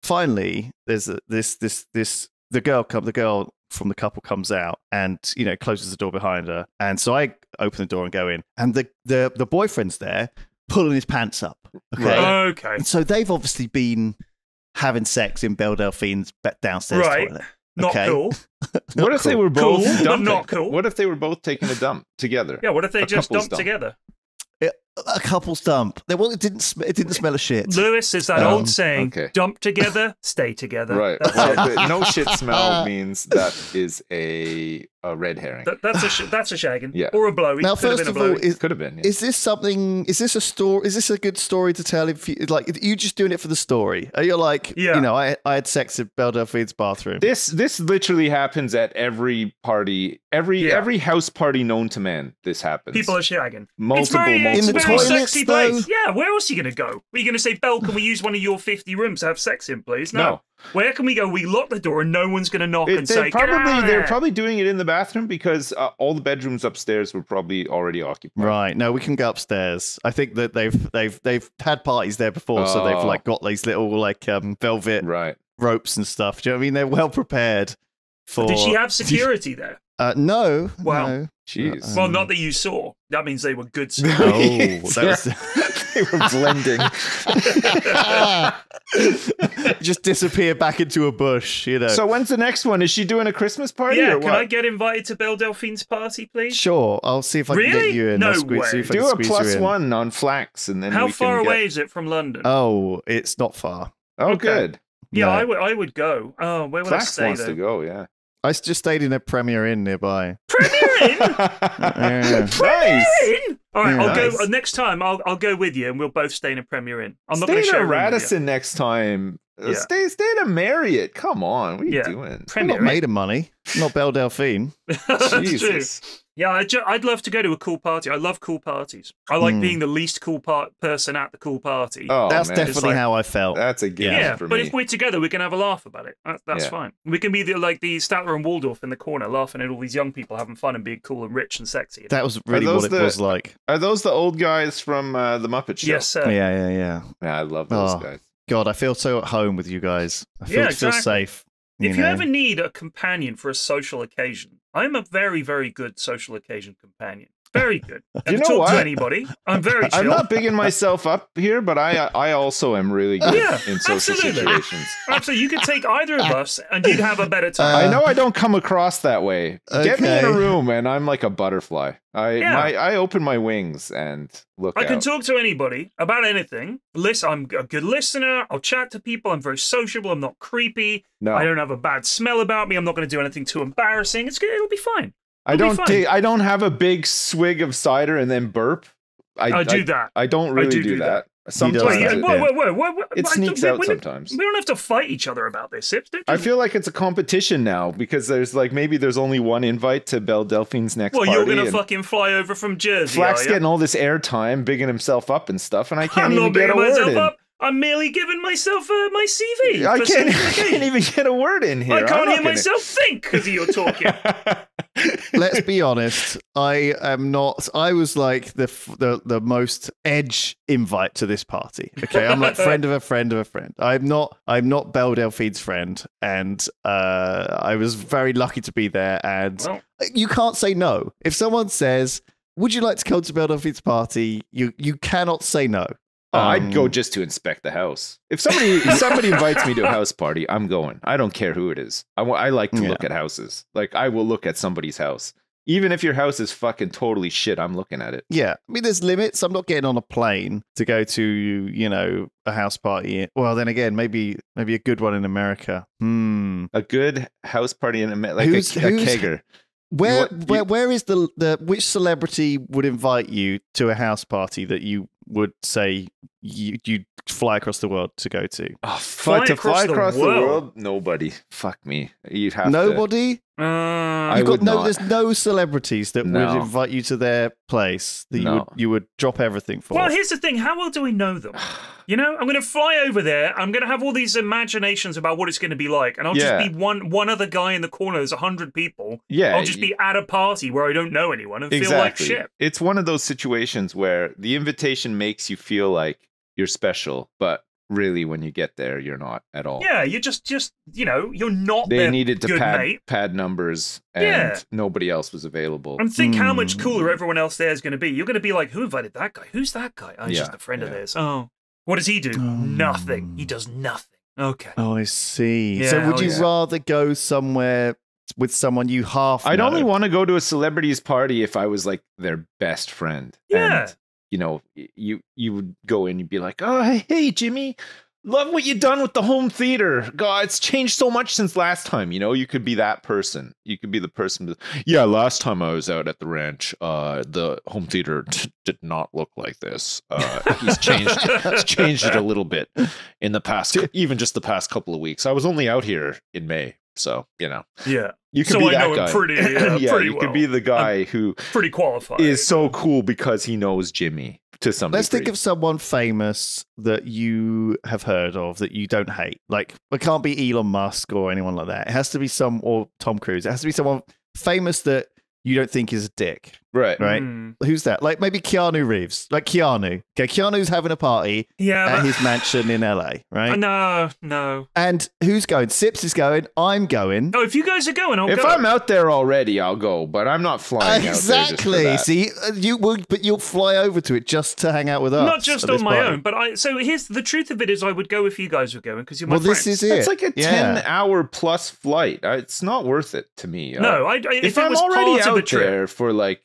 Speaker 1: finally, there's the girl from the couple comes out and closes the door behind her, and so I open the door and go in, and the boyfriend's there pulling his pants up.
Speaker 3: Okay.
Speaker 1: And so they've obviously been having sex in Belle Delphine's downstairs toilet.
Speaker 3: Not cool.
Speaker 2: What if they were both
Speaker 3: cool, but
Speaker 2: dumping?
Speaker 3: not cool.
Speaker 2: What if they were both taking a dump together?
Speaker 3: Yeah. What if they just dumped together?
Speaker 1: A couple's dump. It didn't smell of shit.
Speaker 3: Lewis, is that old saying, dump together, stay together.
Speaker 2: Right. Well, no shit smell means that is a red herring.
Speaker 3: That's a shagging.
Speaker 2: Yeah.
Speaker 3: Or a blowy.
Speaker 1: Now, first of all,
Speaker 2: could have been. Yeah.
Speaker 1: Is this something? Is this a story? Is this a good story to tell? If you just doing it for the story? Are you like, I had sex at Belle Delphine's bathroom?
Speaker 2: This literally happens at every party, every house party known to man. This happens.
Speaker 3: People are shagging.
Speaker 2: Multiple.
Speaker 3: It's a very
Speaker 1: toilets,
Speaker 3: sexy place.
Speaker 1: though?
Speaker 3: Yeah. Where else are you going to go? Are you going to say, Belle, can we use one of your 50 rooms to have sex in, please? No. Where can we go? We lock the door and no one's going to knock and say,
Speaker 2: they're probably doing it in the bathroom because all the bedrooms upstairs were probably already occupied.
Speaker 1: Right. No, we can go upstairs. I think that they've had parties there before, so they've like got these little like velvet ropes and stuff. Do you know what I mean? They're well prepared for.
Speaker 3: Did she have security there?
Speaker 1: No.
Speaker 3: Wow.
Speaker 1: No.
Speaker 2: Jeez.
Speaker 3: Well, not that you saw. That means they were good.
Speaker 1: They were blending. Just disappear back into a bush,
Speaker 2: So when's the next one? Is she doing a Christmas party?
Speaker 3: Yeah,
Speaker 2: or what?
Speaker 3: Can I get invited to Belle Delphine's party, please?
Speaker 1: Sure, I'll see if I can get you in.
Speaker 3: No
Speaker 1: way.
Speaker 2: Do a +1 on Flax, and then
Speaker 3: how far away is it from London?
Speaker 1: Oh, it's not far.
Speaker 2: Oh, good.
Speaker 3: Yeah, no. I would go. Oh, where would
Speaker 2: Flax
Speaker 3: I stay?
Speaker 2: Wants to go, yeah.
Speaker 1: I just stayed in a Premier Inn nearby.
Speaker 3: Premier Inn?
Speaker 1: Yeah.
Speaker 3: Premier Inn? All right,
Speaker 1: Yeah.
Speaker 3: I'll go
Speaker 2: Nice.
Speaker 3: next time. I'll go with you, and we'll both stay in a Premier Inn. I'm not
Speaker 2: Stay
Speaker 3: going to
Speaker 2: in
Speaker 3: share
Speaker 2: a
Speaker 3: a room with you.
Speaker 2: Radisson next time.
Speaker 3: Yeah.
Speaker 2: Stay in a Marriott. Come on, what are you
Speaker 3: Yeah.
Speaker 2: doing?
Speaker 1: I'm
Speaker 3: Premier
Speaker 1: not
Speaker 3: Inn.
Speaker 1: made of money. Not Belle Delphine.
Speaker 3: That's true.
Speaker 2: Jesus.
Speaker 3: Yeah, I'd love to go to a cool party. I love cool parties. I like
Speaker 1: Mm.
Speaker 3: being the least cool person at the cool party.
Speaker 2: Oh,
Speaker 1: That's
Speaker 2: man.
Speaker 1: definitely
Speaker 3: like-
Speaker 1: how I felt.
Speaker 2: That's a gift
Speaker 3: yeah,
Speaker 2: for
Speaker 3: but
Speaker 2: me.
Speaker 3: if we're together, we can have a laugh about it. That's
Speaker 2: Yeah.
Speaker 3: fine. We can be like the Statler and Waldorf in the corner, laughing at all these young people having fun and being cool and rich and sexy.
Speaker 1: That was really
Speaker 2: those
Speaker 1: what it
Speaker 2: the-
Speaker 1: was like.
Speaker 2: Are those the old guys from the Muppet Show?
Speaker 3: Yes, sir.
Speaker 1: Yeah.
Speaker 2: Yeah, I love those
Speaker 1: Oh.
Speaker 2: guys.
Speaker 1: God, I feel so at home with you guys. I feel,
Speaker 3: Yeah,
Speaker 1: feel
Speaker 3: exactly.
Speaker 1: safe.
Speaker 3: If you
Speaker 1: know?
Speaker 3: ever need a companion for a social occasion, I'm a very, very good social occasion companion. Very good.
Speaker 2: You
Speaker 3: Never
Speaker 2: know
Speaker 3: talk to
Speaker 2: what?
Speaker 3: anybody. I'm very chill.
Speaker 2: I'm not bigging myself up here, but I also am really good
Speaker 3: Yeah,
Speaker 2: in social
Speaker 3: absolutely.
Speaker 2: situations.
Speaker 3: Absolutely, you could take either of us, and you'd have a better time.
Speaker 2: I know I don't come across that way. Get me in a
Speaker 1: Okay.
Speaker 2: room and I'm like a butterfly.
Speaker 3: Yeah.
Speaker 2: I open my wings and look
Speaker 3: I
Speaker 2: out.
Speaker 3: can talk to anybody about anything. Listen, I'm a good listener. I'll chat to people. I'm very sociable. I'm not creepy.
Speaker 2: No,
Speaker 3: I don't have a bad smell about me. I'm not going to do anything too embarrassing. It's good. It'll be fine.
Speaker 2: I
Speaker 3: It'll be
Speaker 2: don't
Speaker 3: fine.
Speaker 2: I don't have a big swig of cider and then burp.
Speaker 3: I do that.
Speaker 2: I don't really
Speaker 3: do
Speaker 2: do that.
Speaker 1: does
Speaker 2: Sometimes
Speaker 1: that.
Speaker 3: Wait, yeah,
Speaker 1: it.
Speaker 3: whoa.
Speaker 2: it sneaks out sometimes.
Speaker 3: We don't have to fight each other about this, Sips.
Speaker 2: I feel like it's a competition now because there's maybe there's only one invite to Belle Delphine's next
Speaker 3: Well,
Speaker 2: party.
Speaker 3: you're going to
Speaker 2: and
Speaker 3: fucking fly over from Jersey,
Speaker 2: Flack's
Speaker 3: are you?
Speaker 2: getting all this airtime, bigging himself up and stuff, and I can't
Speaker 3: I'm
Speaker 2: even
Speaker 3: not
Speaker 2: get a
Speaker 3: bigging
Speaker 2: word
Speaker 3: myself
Speaker 2: in.
Speaker 3: up. I'm merely giving myself my CV.
Speaker 2: I
Speaker 3: for
Speaker 2: can't,
Speaker 3: some
Speaker 2: I
Speaker 3: occasion.
Speaker 2: can't even get a word in here.
Speaker 3: I
Speaker 2: I'm
Speaker 3: can't
Speaker 2: not
Speaker 3: hear
Speaker 2: gonna-
Speaker 3: myself think because of your talking.
Speaker 1: Let's be honest. I am not. I was like the most edge invite to this party. Okay, I'm like friend of a friend of a friend. I'm not Belle Delphine's friend, and I was very lucky to be there. And
Speaker 3: Well,
Speaker 1: you can't say no if someone says, "Would you like to come to Belle Delphine's party?" You cannot say no.
Speaker 2: Oh, I'd go just to inspect the house. If somebody invites me to a house party, I'm going. I don't care who it is. I like to
Speaker 1: Yeah.
Speaker 2: look at houses. Like I will look at somebody's house. Even if your house is fucking totally shit, I'm looking at it.
Speaker 1: Yeah, I mean, there's limits. I'm not getting on a plane to go to, a house party. Well, then again, maybe a good one in America.
Speaker 2: A good house party in like
Speaker 1: Who's-
Speaker 2: a
Speaker 1: who's-
Speaker 2: kegger.
Speaker 1: Where is the which celebrity would invite you to a house party that you would say you'd fly across the world to go to?
Speaker 2: Oh,
Speaker 3: Fly
Speaker 2: to
Speaker 3: across
Speaker 2: fly
Speaker 3: the
Speaker 2: across the
Speaker 3: world?
Speaker 2: world? Nobody. Fuck me. You'd have to.
Speaker 1: Nobody.
Speaker 2: I
Speaker 1: You've got
Speaker 2: would not.
Speaker 1: There's no celebrities that
Speaker 2: No.
Speaker 1: would invite you to their place that
Speaker 2: No.
Speaker 1: you would drop everything for.
Speaker 3: Well, here's the thing. How well do we know them? You know, I'm going to fly over there. I'm going to have all these imaginations about what it's going to be like, and I'll
Speaker 2: Yeah.
Speaker 3: just be one other guy in the corner. There's 100 people.
Speaker 2: Yeah,
Speaker 3: I'll just be at a party where I don't know anyone and feel like shit.
Speaker 2: It's one of those situations where the invitation makes you feel like you're special, but really when you get there, you're not at all.
Speaker 3: Yeah, you're just you're not
Speaker 2: They
Speaker 3: their
Speaker 2: needed to
Speaker 3: good
Speaker 2: pad,
Speaker 3: mate.
Speaker 2: pad numbers, and
Speaker 3: Yeah.
Speaker 2: nobody else was available.
Speaker 3: And think how much
Speaker 1: Hmm.
Speaker 3: cooler everyone else there is going to be. You're going to be like, who invited that guy? Who's that guy? Oh, he's
Speaker 2: Yeah,
Speaker 3: just a friend of
Speaker 2: yeah.
Speaker 3: theirs. Oh, what does he do?
Speaker 1: Oh.
Speaker 3: Nothing. He does nothing. Okay.
Speaker 1: Oh, I see.
Speaker 3: Yeah,
Speaker 1: So would
Speaker 3: oh,
Speaker 1: you
Speaker 2: yeah.
Speaker 1: rather go somewhere with someone you half
Speaker 2: I'd
Speaker 1: know?
Speaker 2: only want to go to a celebrity's party if I was like their best friend.
Speaker 3: Yeah.
Speaker 2: And, you would go in, you'd be like, oh, hey, Jimmy, love what you done with the home theater. God, it's changed so much since last time. You could be that person. You could be the person. Yeah, last time I was out at the ranch, the home theater did not look like this. He's changed it a little bit in the past, even just the past couple of weeks. I was only out here in May. So,
Speaker 3: Yeah.
Speaker 2: you could
Speaker 3: So
Speaker 2: be
Speaker 3: I
Speaker 2: that
Speaker 3: know him
Speaker 2: guy.
Speaker 3: pretty,
Speaker 2: yeah,
Speaker 3: pretty
Speaker 2: you
Speaker 3: well.
Speaker 2: could be the guy who
Speaker 3: Pretty qualified.
Speaker 2: is so cool because he knows Jimmy to some
Speaker 1: Let's
Speaker 2: degree.
Speaker 1: think of someone famous that you have heard of that you don't hate. Like, it can't be Elon Musk or anyone like that. It has to be or Tom Cruise. It has to be someone famous that you don't think is a dick.
Speaker 2: right.
Speaker 1: Right?
Speaker 3: Mm.
Speaker 1: Who's that? Like maybe Keanu Reeves. Like Keanu. Okay, Keanu's having a party
Speaker 3: Yeah.
Speaker 1: at
Speaker 3: but-
Speaker 1: his mansion in LA, right?
Speaker 3: No.
Speaker 1: And who's going? Sips is going. I'm going.
Speaker 3: Oh, if you guys are going, I'll
Speaker 2: If
Speaker 3: go.
Speaker 2: I'm out there already, I'll go, but I'm not flying
Speaker 1: Exactly.
Speaker 2: out there just for that.
Speaker 1: See, you will, but you'll fly over to it just to hang out with us.
Speaker 3: Not just
Speaker 1: at this
Speaker 3: on my
Speaker 1: party.
Speaker 3: own, but so here's the truth of it is I would go if you guys were going because you're my
Speaker 1: Well, this
Speaker 3: friends.
Speaker 1: is it.
Speaker 2: It's like a
Speaker 1: Yeah.
Speaker 2: 10-hour plus flight. It's not worth it to me.
Speaker 3: No, if
Speaker 2: if
Speaker 3: it
Speaker 2: I'm
Speaker 3: was
Speaker 2: already
Speaker 3: part of the
Speaker 2: out
Speaker 3: trip.
Speaker 2: there for like,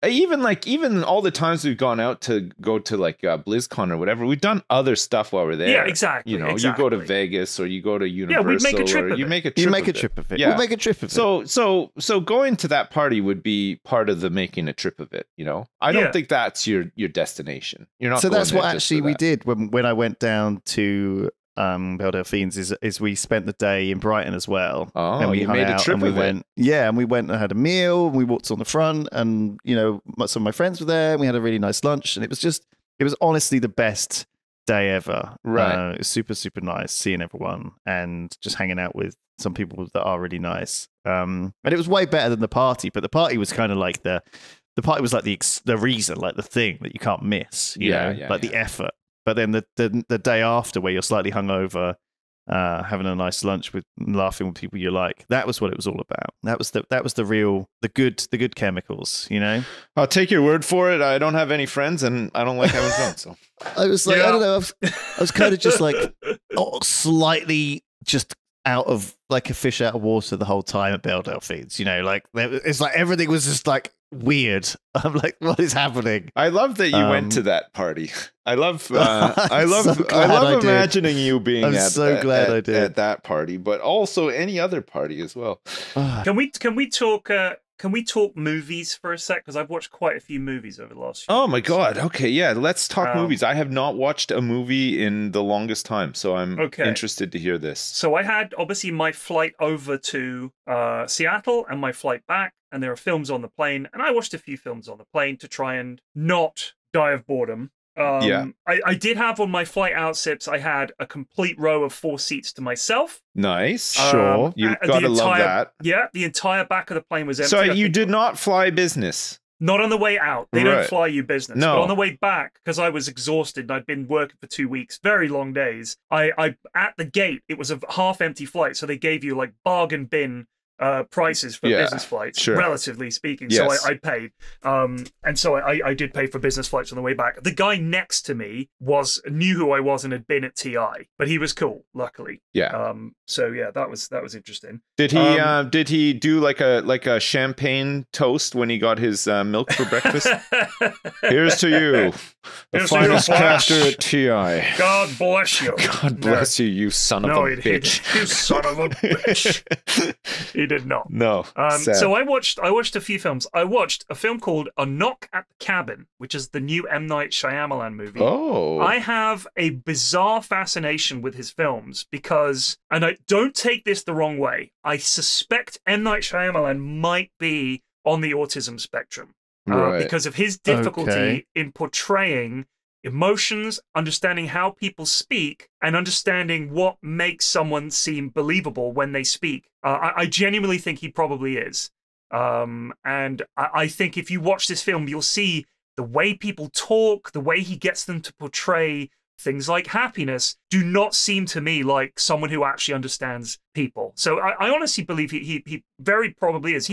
Speaker 2: even all the times we've gone out to go to like BlizzCon or whatever, we've done other stuff while we're there.
Speaker 3: Yeah, exactly.
Speaker 2: You know,
Speaker 3: exactly.
Speaker 2: you go to Vegas or you go to Universal.
Speaker 3: Yeah, we'd make a trip
Speaker 2: or
Speaker 3: of
Speaker 2: you
Speaker 3: it.
Speaker 2: make a trip.
Speaker 1: You make a
Speaker 2: of
Speaker 1: trip of it.
Speaker 2: Yeah.
Speaker 1: We'll make a trip of it.
Speaker 2: So going to that party would be part of the making a trip of it. You know, I don't think that's your destination. You're not.
Speaker 1: So
Speaker 2: going
Speaker 1: that's
Speaker 2: there
Speaker 1: what
Speaker 2: just
Speaker 1: actually
Speaker 2: for
Speaker 1: we
Speaker 2: that.
Speaker 1: did when I went down to Belle Delphines is we spent the day in Brighton as well.
Speaker 2: Oh,
Speaker 1: and we
Speaker 2: you
Speaker 1: hung
Speaker 2: made a
Speaker 1: out
Speaker 2: trip
Speaker 1: and we
Speaker 2: of it.
Speaker 1: went. Yeah, and we went and had a meal. And we walked on the front, and you know, some of my friends were there. And we had a really nice lunch, and it was honestly the best day ever.
Speaker 2: Right.
Speaker 1: It was super, super nice seeing everyone and just hanging out with some people that are really nice. And it was way better than the party, but the party was kind of like the party was like the reason, like the thing that you can't miss. You know, the effort. But then the day after, where you're slightly hungover, having a nice lunch with laughing with people you like, that was what it was all about. That was the good chemicals, you know.
Speaker 2: I'll take your word for it. I don't have any friends, and I don't like having fun. So
Speaker 1: I was like, I don't know. I was kind of just like slightly just out of like a fish out of water the whole time at Belle Delphines. You know, like it's like everything was just like weird. I'm like, what is happening?
Speaker 2: I love that you went to that party. I love I love
Speaker 1: so glad I did.
Speaker 2: imagining you being
Speaker 1: I'm so glad I did.
Speaker 2: at that party, but also any other party as well.
Speaker 3: Can we talk movies for a sec? Because I've watched quite a few movies over the last few
Speaker 2: Oh my
Speaker 3: weeks.
Speaker 2: god. Okay, yeah, let's talk movies. I have not watched a movie in the longest time, so I'm interested to hear this.
Speaker 3: So I had obviously my flight over to Seattle and my flight back, and there are films on the plane, and I watched a few films on the plane to try and not die of boredom. I did have on my flight out sips, I had a complete row of 4 seats to myself.
Speaker 2: Nice. Sure. You gotta love that.
Speaker 3: Yeah, the entire back of the plane was empty.
Speaker 2: So you did not fly business?
Speaker 3: Not on the way out. They don't fly you business.
Speaker 2: No.
Speaker 3: But on the way back, because I was exhausted and I'd been working for 2 weeks, very long days, I at the gate, it was a half-empty flight, so they gave you like bargain bin prices for business flights, relatively speaking.
Speaker 2: Yes.
Speaker 3: So I paid. And so I did pay for business flights on the way back. The guy next to me knew who I was and had been at TI, but he was cool, luckily.
Speaker 2: Yeah.
Speaker 3: So yeah, that was interesting.
Speaker 2: Did he do like a champagne toast when he got his milk for breakfast? Here's to you, the finest caster at TI.
Speaker 3: God bless you.
Speaker 2: God bless you, you son of a bitch.
Speaker 3: You son of a bitch. He did not.
Speaker 2: No.
Speaker 3: So I watched a few films. I watched a film called A Knock at the Cabin, which is the new M. Night Shyamalan movie.
Speaker 2: Oh.
Speaker 3: I have a bizarre fascination with his films because, and I don't take this the wrong way, I suspect M. Night Shyamalan might be on the autism spectrum because of his difficulty in portraying emotions, understanding how people speak, and understanding what makes someone seem believable when they speak. I genuinely think he probably is. And I think if you watch this film, you'll see the way people talk, the way he gets them to portray things like happiness do not seem to me like someone who actually understands people. So I honestly believe he very probably is.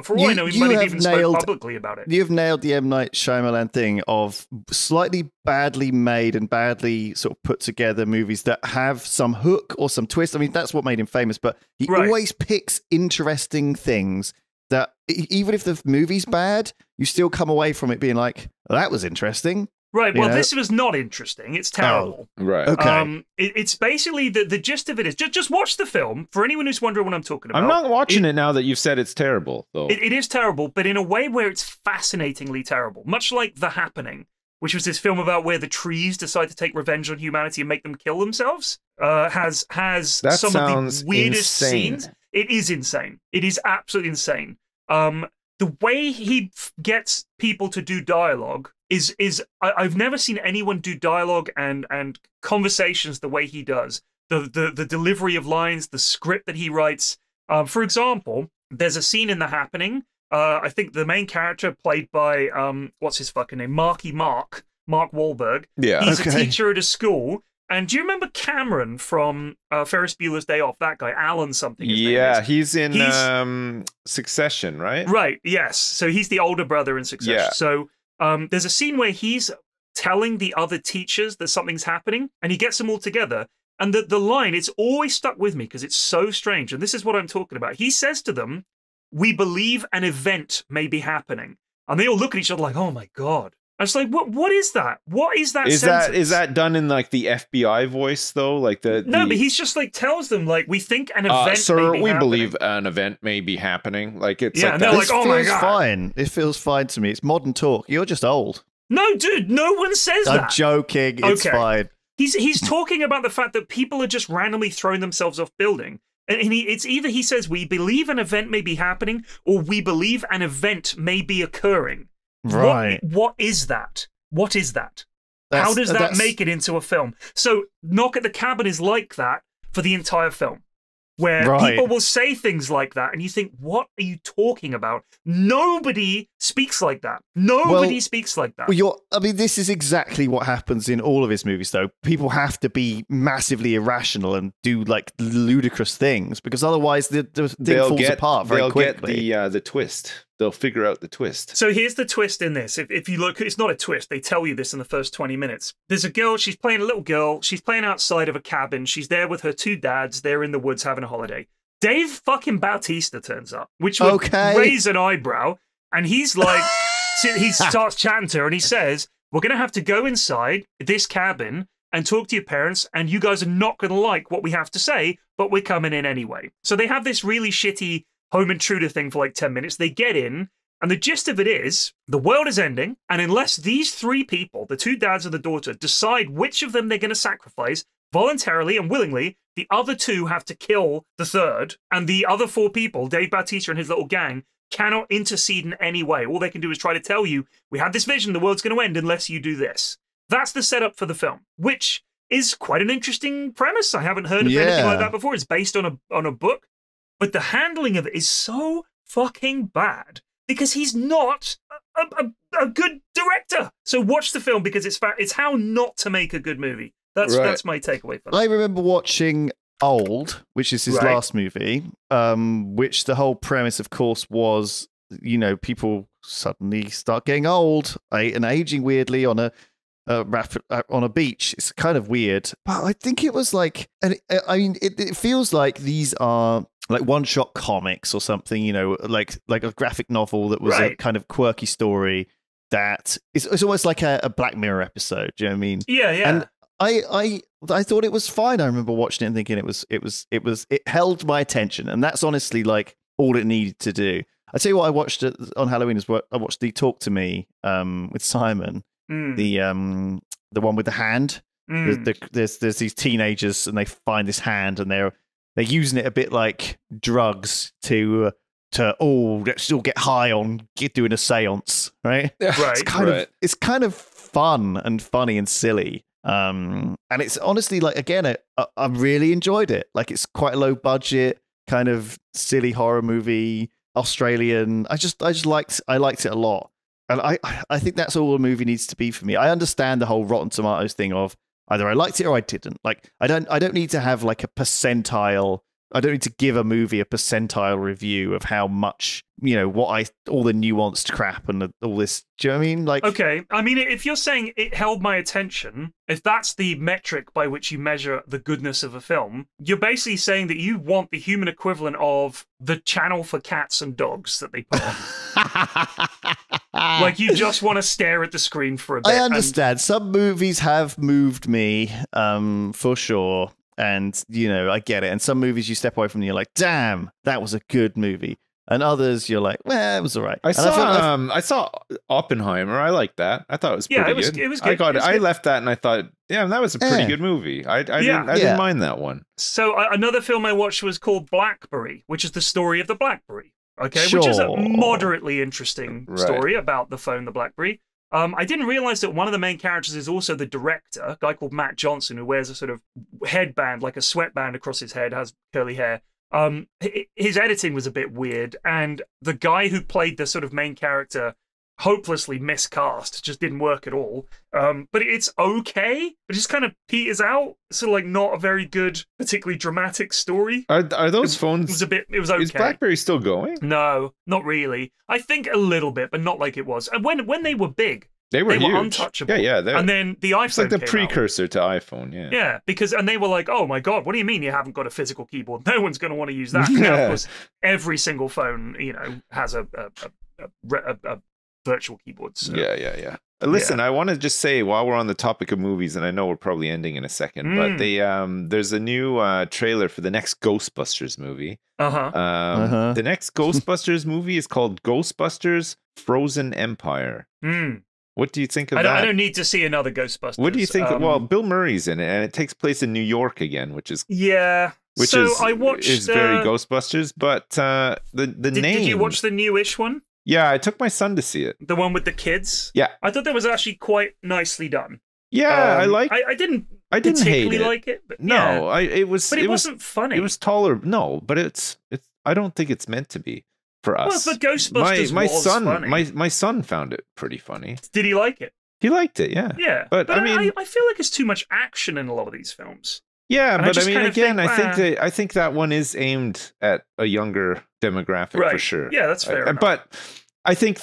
Speaker 3: For all I know, he might have even spoken publicly about it.
Speaker 1: You've nailed the M. Night Shyamalan thing of slightly badly made and badly sort of put together movies that have some hook or some twist. I mean, that's what made him famous, but he always picks interesting things that even if the movie's bad, you still come away from it being like, well, that was interesting.
Speaker 3: Right, well, this was not interesting. It's terrible.
Speaker 2: Oh, right.
Speaker 1: Okay.
Speaker 3: It's basically, the gist of it is, just watch the film, for anyone who's wondering what I'm talking about.
Speaker 2: I'm not watching it now that you've said it's terrible, though.
Speaker 3: It is terrible, but in a way where it's fascinatingly terrible. Much like The Happening, which was this film about where the trees decide to take revenge on humanity and make them kill themselves, has some of the weirdest scenes. It is insane. It is absolutely insane. The way he gets people to do dialogue is I've never seen anyone do dialogue and conversations the way he does. The delivery of lines, the script that he writes. For example, there's a scene in The Happening. I think the main character played by what's his fucking name? Mark Wahlberg.
Speaker 2: Yeah,
Speaker 3: he's a teacher at a school. And do you remember Cameron from Ferris Bueller's Day Off? That guy, Alan something.
Speaker 2: He's in Succession, right?
Speaker 3: Right, yes. So he's the older brother in Succession.
Speaker 2: Yeah.
Speaker 3: So there's a scene where he's telling the other teachers that something's happening, and he gets them all together. And the line, it's always stuck with me because it's so strange. And this is what I'm talking about. He says to them, "We believe an event may be happening." And they all look at each other like, oh my God. I was like, what is that? What is that
Speaker 2: Is
Speaker 3: sentence?
Speaker 2: is that done in like the FBI voice though? Like
Speaker 3: No, but he's just like tells them like, we think an event
Speaker 2: sir,
Speaker 3: may be
Speaker 2: we
Speaker 3: happening.
Speaker 2: believe an event may be happening. Like it's
Speaker 3: Yeah,
Speaker 2: like
Speaker 3: and they're
Speaker 2: that.
Speaker 3: like, oh my
Speaker 1: feels
Speaker 3: God.
Speaker 1: fine. It feels fine to me. It's modern talk. You're just old.
Speaker 3: No, dude, no one says
Speaker 1: I'm
Speaker 3: that.
Speaker 1: joking. It's
Speaker 3: Okay.
Speaker 1: fine.
Speaker 3: He's talking about the fact that people are just randomly throwing themselves off building. And it's either he says, we believe an event may be happening, or we believe an event may be occurring.
Speaker 1: Right.
Speaker 3: What is that? What is that?
Speaker 1: That's-
Speaker 3: How does that
Speaker 1: that's-
Speaker 3: make it into a film? So Knock at the Cabin is like that for the entire film, where
Speaker 1: Right.
Speaker 3: people will say things like that, and you think, what are you talking about? Nobody speaks like that. Nobody speaks like that.
Speaker 1: Well, I mean, this is exactly what happens in all of his movies, though. People have to be massively irrational and do like ludicrous things because otherwise the thing falls apart very quickly.
Speaker 2: Get the twist. They'll figure out the twist.
Speaker 3: So here's the twist in this. If you look, it's not a twist. They tell you this in the first 20 minutes. There's a girl, she's playing a little girl. She's playing outside of a cabin. She's there with her two dads. They're in the woods having a holiday. Dave fucking Bautista turns up, which would raise an eyebrow. And he's like, he starts chatting to her and he says, we're going to have to go inside this cabin and talk to your parents. And you guys are not going to like what we have to say, but we're coming in anyway. So they have this really shitty home intruder thing for like 10 minutes. They get in, and the gist of it is the world is ending, and unless these three people, the two dads and the daughter, decide which of them they're going to sacrifice voluntarily and willingly, the other two have to kill the third, and the other four people, Dave Bautista and his little gang, cannot intercede in any way. All they can do is try to tell you, we had this vision, the world's going to end unless you do this. That's the setup for the film, which is quite an interesting premise. I haven't heard of anything like that before. It's based on a book. But the handling of it is so fucking bad because he's not a good director. So watch the film because it's how not to make a good movie. That's my takeaway for that.
Speaker 1: I remember watching Old, which is his last movie, which the whole premise, of course, was, you know, people suddenly start getting old and aging weirdly on a beach. It's kind of weird, but I think it was like, and it feels like these are like one-shot comics or something, you know, like a graphic novel that was a kind of quirky story that it's almost like a Black Mirror episode. Do you know what I mean?
Speaker 3: Yeah.
Speaker 1: And I thought it was fine. I remember watching it and thinking it held my attention, and that's honestly like all it needed to do. I tell you what, I watched it on Halloween is what I watched the Talk to Me with Simon, the one with the hand. There's these teenagers and they find this hand and they're using it a bit like drugs to let's all get high on doing a seance, right?
Speaker 3: Right.
Speaker 1: It's kind of fun and funny and silly. And it's honestly like, again, I really enjoyed it. Like, it's quite a low budget kind of silly horror movie, Australian. I liked it a lot. And I think that's all a movie needs to be for me. I understand the whole Rotten Tomatoes thing of either I liked it or I didn't. Like, I don't need to have like a percentile. I don't need to give a movie a percentile review of how much, you know, all the nuanced crap and all this. Do you know what I mean? Like,
Speaker 3: okay. I mean, if you're saying it held my attention, if that's the metric by which you measure the goodness of a film, you're basically saying that you want the human equivalent of the channel for cats and dogs that they put on. Like, you just want to stare at the screen for a bit.
Speaker 1: I understand. Some movies have moved me, for sure. And, you know, I get it. And some movies you step away from and you're like, damn, that was a good movie. And others you're like, well, it was all right.
Speaker 2: I saw Oppenheimer. I liked that. I thought it was pretty good.
Speaker 3: It was good.
Speaker 2: I left that and I thought, yeah, that was a pretty good movie. I didn't mind that one.
Speaker 3: So another film I watched was called Blackberry, which is the story of the Blackberry. Okay,
Speaker 1: sure.
Speaker 3: Which is a moderately interesting story about the phone, the Blackberry. I didn't realize that one of the main characters is also the director, a guy called Matt Johnson, who wears a sort of headband, like a sweatband across his head, has curly hair. His editing was a bit weird, and the guy who played the sort of main character hopelessly miscast, just didn't work at all. But it's okay, but it just kind of peters out. So like not a very good, particularly dramatic story.
Speaker 2: Are those phones?
Speaker 3: It was okay.
Speaker 2: Is BlackBerry still going?
Speaker 3: No, not really. I think a little bit, but not like it was. And when they were big,
Speaker 2: they were huge.
Speaker 3: Untouchable.
Speaker 2: Yeah.
Speaker 3: And then the iPhone.
Speaker 2: It's like the
Speaker 3: came
Speaker 2: precursor to iPhone. Yeah.
Speaker 3: Yeah, and they were like, "Oh my god, what do you mean you haven't got a physical keyboard? No one's going to want to use that." Now, of course, every single phone, you know, has a virtual keyboards. So.
Speaker 2: Yeah. Listen, I want to just say while we're on the topic of movies, and I know we're probably ending in a second, but there's a new trailer for the next Ghostbusters movie. The next Ghostbusters movie is called Ghostbusters: Frozen Empire. What do you think of that?
Speaker 3: I don't need to see another Ghostbusters.
Speaker 2: What do you think? Well, Bill Murray's in it, and it takes place in New York again, which is
Speaker 3: I watched
Speaker 2: is very Ghostbusters. But the name.
Speaker 3: Did you watch the newish one?
Speaker 2: Yeah, I took my son to see it.
Speaker 3: The one with the kids?
Speaker 2: Yeah.
Speaker 3: I thought that was actually quite nicely done.
Speaker 2: Yeah,
Speaker 3: I didn't
Speaker 2: hate it.
Speaker 3: like it. But
Speaker 2: no,
Speaker 3: yeah.
Speaker 2: it
Speaker 3: wasn't funny.
Speaker 2: It was taller. No, but it's I don't think it's meant to be for us.
Speaker 3: Well, but Ghostbusters was funny.
Speaker 2: My son found it pretty funny.
Speaker 3: Did he like it?
Speaker 2: He liked it, yeah.
Speaker 3: Yeah.
Speaker 2: But I mean,
Speaker 3: I feel like it's too much action in a lot of these films.
Speaker 2: Yeah,
Speaker 3: and
Speaker 2: but I mean, again, I think that one is aimed at a younger demographic for sure.
Speaker 3: Yeah, that's fair enough.
Speaker 2: But I think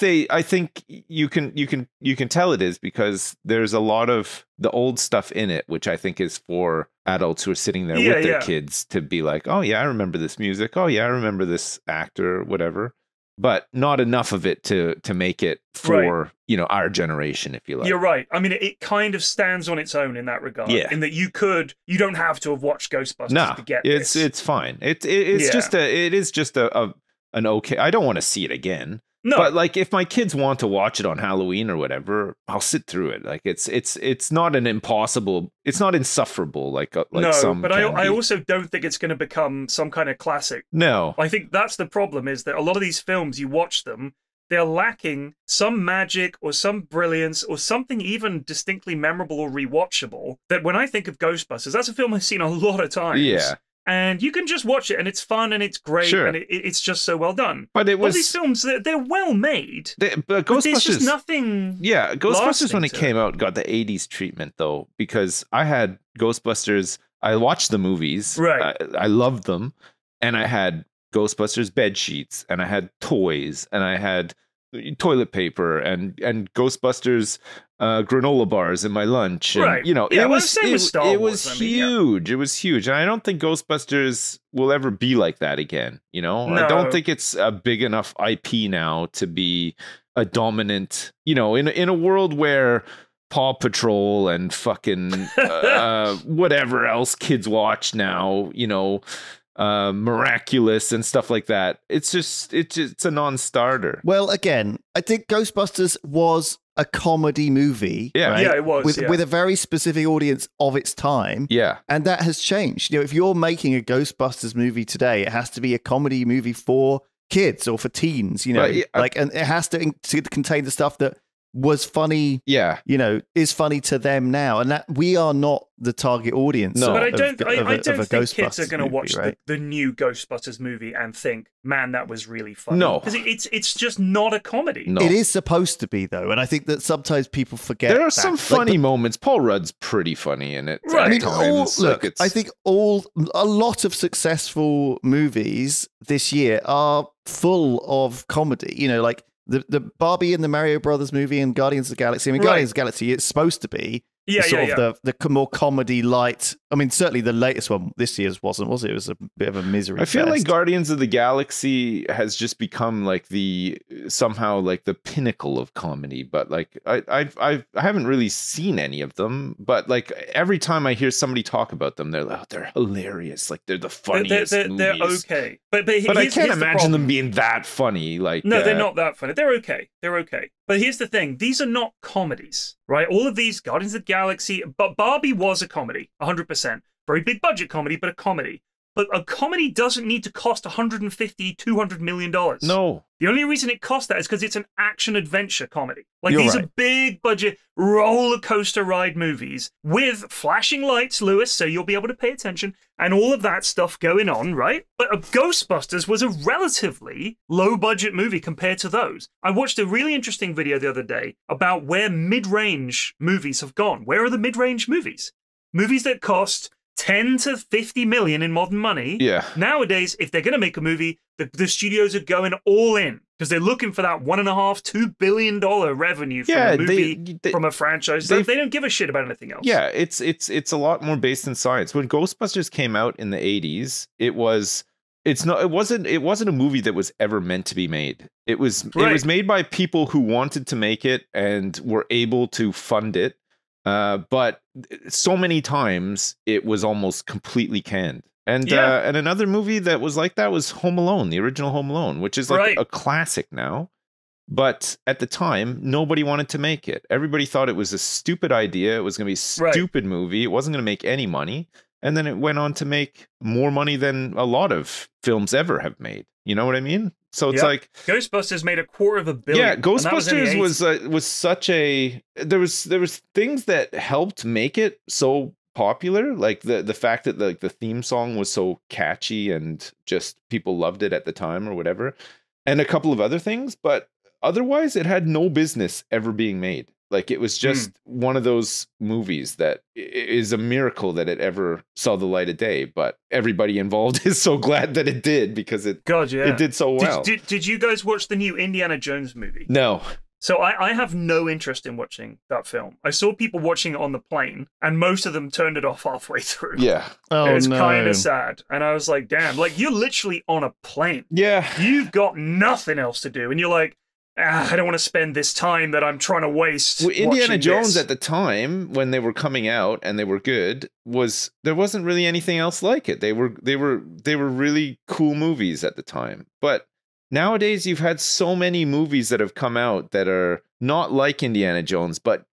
Speaker 2: you can tell it is because there's a lot of the old stuff in it, which I think is for adults who are sitting there with their kids to be like, oh yeah, I remember this music. Oh yeah, I remember this actor, whatever. But not enough of it to make it for our generation, if you like.
Speaker 3: You're right. I mean, it kind of stands on its own in that regard. Yeah. In that you don't have to have watched Ghostbusters to get this.
Speaker 2: It's fine. It is just an okay. I don't want to see it again. No. But like if my kids want to watch it on Halloween or whatever, I'll sit through it. Like it's not an impossible, it's not insufferable like some.
Speaker 3: But I also don't think it's going to become some kind of classic.
Speaker 2: No.
Speaker 3: I think that's the problem, is that a lot of these films, you watch them, they're lacking some magic or some brilliance or something even distinctly memorable or rewatchable. That when I think of Ghostbusters, that's a film I've seen a lot of times.
Speaker 2: Yeah.
Speaker 3: And you can just watch it, and it's fun, and it's great, and it's just so well done.
Speaker 2: But it was...
Speaker 3: All these films, they're well made.
Speaker 2: But Ghostbusters...
Speaker 3: there's just nothing...
Speaker 2: Yeah, Ghostbusters, when it came out, got the 80s treatment, though, because I had Ghostbusters... I watched the movies.
Speaker 3: Right.
Speaker 2: I loved them. And I had Ghostbusters bed sheets, and I had toys, and I had toilet paper, and Ghostbusters... granola bars in my lunch, and
Speaker 3: right?
Speaker 2: It was huge. It was huge, and I don't think Ghostbusters will ever be like that again. No. I don't think it's a big enough IP now to be a dominant. In a world where Paw Patrol and fucking whatever else kids watch now, Miraculous and stuff like that. It's a non-starter.
Speaker 1: Well, again, I think Ghostbusters was a comedy movie.
Speaker 2: Yeah,
Speaker 1: right?
Speaker 3: Yeah, it was.
Speaker 1: With a very specific audience of its time.
Speaker 2: Yeah.
Speaker 1: And that has changed. If you're making a Ghostbusters movie today, it has to be a comedy movie for kids or for teens, and it has to contain the stuff that was funny, is funny to them now, and that we are not the target audience.
Speaker 3: No, but I
Speaker 1: don't
Speaker 3: think kids are going to watch the new Ghostbusters movie and think, "Man, that was really funny."
Speaker 2: No,
Speaker 3: because it's just not a comedy.
Speaker 2: No.
Speaker 1: It is supposed to be though, and I think that sometimes people forget.
Speaker 2: There are some funny moments. Paul Rudd's pretty funny in it.
Speaker 3: Right.
Speaker 1: I mean, I think a lot of successful movies this year are full of comedy. Like the Barbie and the Mario Brothers movie and Guardians of the Galaxy. I mean, Guardians of the Galaxy, it's supposed to be the more comedy light. I mean, certainly the latest one this year's wasn't, was it? It was a bit of a misery.
Speaker 2: I feel
Speaker 1: fest.
Speaker 2: like Guardians of the Galaxy has just become like somehow the pinnacle of comedy. But like I haven't really seen any of them. But like every time I hear somebody talk about them, they're like, oh, they're hilarious. Like they're the funniest.
Speaker 3: They're okay. But
Speaker 2: I can't imagine them being that funny. Like
Speaker 3: no, they're not that funny. They're okay. They're okay. But here's the thing: these are not comedies, right? All of these, Guardians of the Galaxy, but Barbie was a comedy, 100%. Very big budget comedy, but a comedy. But a comedy doesn't need to cost $150, $200 million.
Speaker 2: No.
Speaker 3: The only reason it costs that is because it's an action-adventure comedy.
Speaker 1: You're
Speaker 3: these
Speaker 1: right.
Speaker 3: are big-budget roller coaster ride movies with flashing lights, Lewis, so you'll be able to pay attention, and all of that stuff going on, right? But Ghostbusters was a relatively low-budget movie compared to those. I watched a really interesting video the other day about where mid-range movies have gone. Where are the mid-range movies? Movies that cost 10 to 50 million in modern money.
Speaker 2: Yeah.
Speaker 3: Nowadays, if they're going to make a movie, the studios are going all in because they're looking for that $1.5–2 billion revenue from a movie, from a franchise. They don't give a shit about anything else.
Speaker 2: Yeah, it's a lot more based in science. When Ghostbusters came out in the 80s, it was it's not. It wasn't a movie that was ever meant to be made. It was
Speaker 3: Right.
Speaker 2: It was made by people who wanted to make it and were able to fund it. But so many times it was almost completely canned. And and another movie that was like that was Home Alone, the original Home Alone, which is like
Speaker 3: Right.
Speaker 2: a classic now. But at the time, nobody wanted to make it. Everybody thought it was a stupid idea. It was going to be a
Speaker 3: Right.
Speaker 2: stupid movie. It wasn't going to make any money. And then it went on to make more money than a lot of films ever have made. You know what I mean? So it's
Speaker 3: Yep.
Speaker 2: like,
Speaker 3: Ghostbusters made $250 million.
Speaker 2: yeah,
Speaker 3: and that was in the
Speaker 2: Ghostbusters was such a there was things that helped make it so popular, like the fact that the theme song was so catchy and just people loved it at the time or whatever, and a couple of other things, but otherwise it had no business ever being made. Like it was just one of those movies that is a miracle that it ever saw the light of day, but everybody involved is so glad that it did because it
Speaker 3: God, yeah.
Speaker 2: it did so well.
Speaker 3: Did you guys watch the new Indiana Jones movie?
Speaker 2: No.
Speaker 3: So I have no interest in watching that film. I saw people watching it on the plane, and most of them turned it off halfway through.
Speaker 2: Yeah.
Speaker 1: Oh
Speaker 3: It was
Speaker 1: no.
Speaker 3: kind of sad. And I was like, damn, like you're literally on a plane.
Speaker 2: Yeah.
Speaker 3: You've got nothing else to do. And you're like, I don't want to spend this time that I'm trying to waste.
Speaker 2: Well, Indiana
Speaker 3: watching
Speaker 2: Jones
Speaker 3: this.
Speaker 2: at the time when they were coming out and they were good there wasn't really anything else like it. They were really cool movies at the time. But nowadays you've had so many movies that have come out that are not like Indiana Jones, but